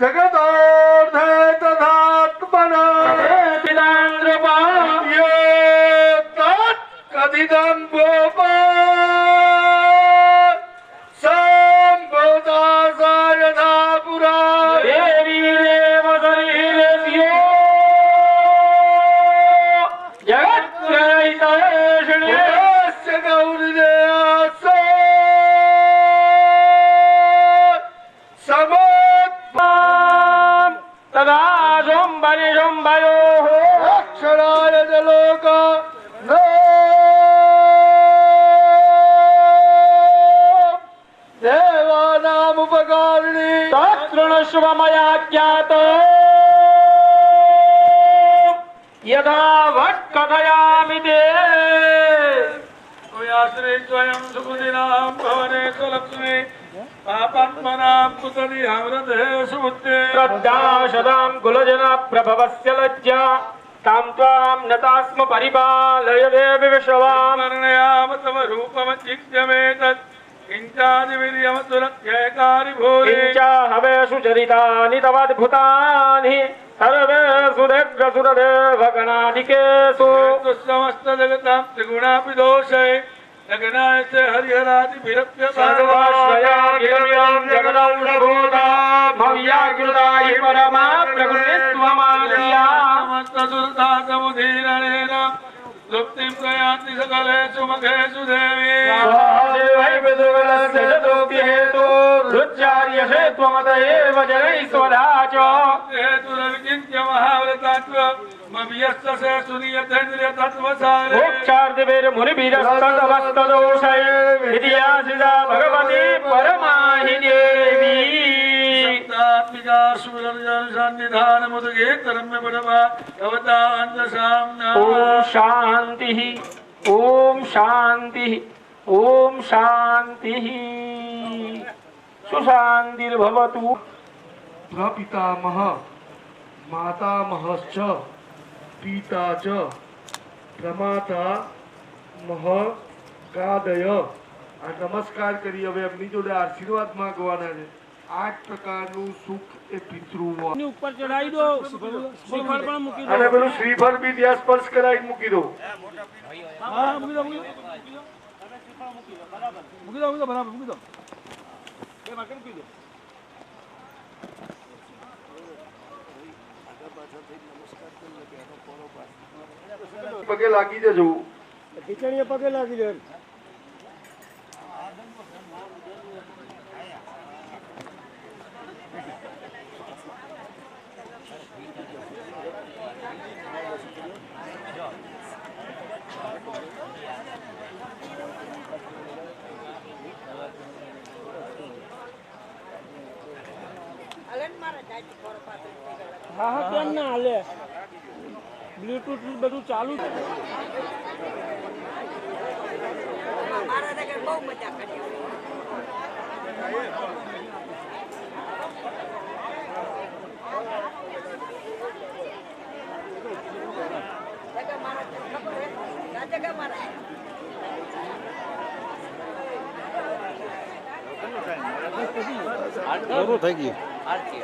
जगदोर्धे तथात्मना पितान्द्रपा ये तत् कथितं गोपा सम्भूता सा यथा पुरा देवीरेव शरीरेभ्यो जगत्त्रयितैषिणे यस्य गौरीदेवस्य समत्पां तदा शुम्भयोः अक्षराय च लोक नो देवानामुपकारिणी तत्शृणुष्व मया ज्ञातो यथा वट्कथयामि ते त्वयं सुकृतिनां भवने स्वलक्ष्मी पापात्मनां कुतरिहामृते सुबुद्धे श्रद्धा सदां कुलजना प्रभवस्य लज्जा तां त्वां नतास्म परिपालय देवि विश्वां वर्णयाम तव रूपमचित्यमेतत् किञ्चादिवीर्यमसुरत्ययकारि भूरि किञ्चा हवेषु चरितानि तवाद्भुतानि सर्वेषु देव्यसुरदेवगणाधिकेषु समस्तजगतां त्रिगुणापि दोषै जगनाय च हरिहरादिभिरप्य सर्वाश्रयाखिलमिदं जगदौषभूता भव्याकृता हि परमा प्रकृतिस्त्वमाद्या समस्तसुरतासमुदीरणेन लुप्तिं प्रयान्ति सकलेषु मखेषु देवी रुच्यार्यसे त्वमत एव जनैस्वधा च हेतुरविचिन्त्य महाव्रतात्वमभियस्तसे सुनियतेन्द्रियतत्त्वसारे मोक्षार्दिभिर्मुनिभिरस्तदवस्तदोषैर्विधियासिता भगवती परमाहि देवी सप्तात्मिका सुरर्जनसन्निधानमुदगे तरम्य परमा भवतान्तसाम्ना ॐ शान्तिः ॐ शान्तिः ॐ शान्तिः सुशान्तिर्भवतु प्रपितामह मातामहश्च पिता च प्रमाता મહાકાદય આ નમસ્કાર કરી હવે એમની જોડે આશીર્વાદ માંગવાના છે 8 પ્રકારનું સુખ એ પિતૃઓ ઉપર ચડાવી દો શ્રીફળ પણ મૂકી દો અને પેલું શ્રીફળ બી ત્યાં સ્પર્શ કરાવી મૂકી દો હા મૂકી દો મૂકી દો બરાબર મૂકી દો એ માકે મૂકી દો પગે લાગી જજો ખીચડીએ પગે લાગી દે હા હા કેમ ના હાલે બ્લૂટૂથ બધું ચાલુ છે બહુ મજા કરી પૂરું થઈ ગયું આરતી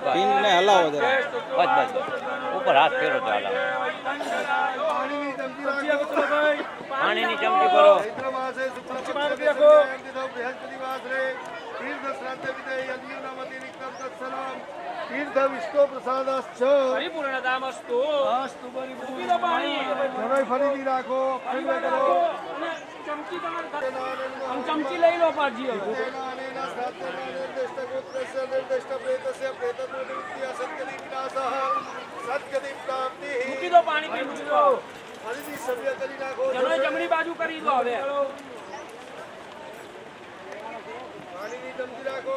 પિનને હલાવો જરા બસ બસ ઉપર હાથ ફેરો તો હલાવો પાણીની ચમચી ભરો तीर्थ विष्णु प्रसादाश्च પરિપૂર્ણતામસ્તુ અસ્તુ પરિપૂર્ણ. પીલો પાણી જનોઈ ફરીથી રાખો ફરીથી કરો અને ચમચી તમારે આમ ચમચી લઈ લો પાછી હવે. મૂકી દો પાણી પી મૂકી દો જનોઈ જમણી બાજુ કરી દો હવે પાણીની ચમચી રાખો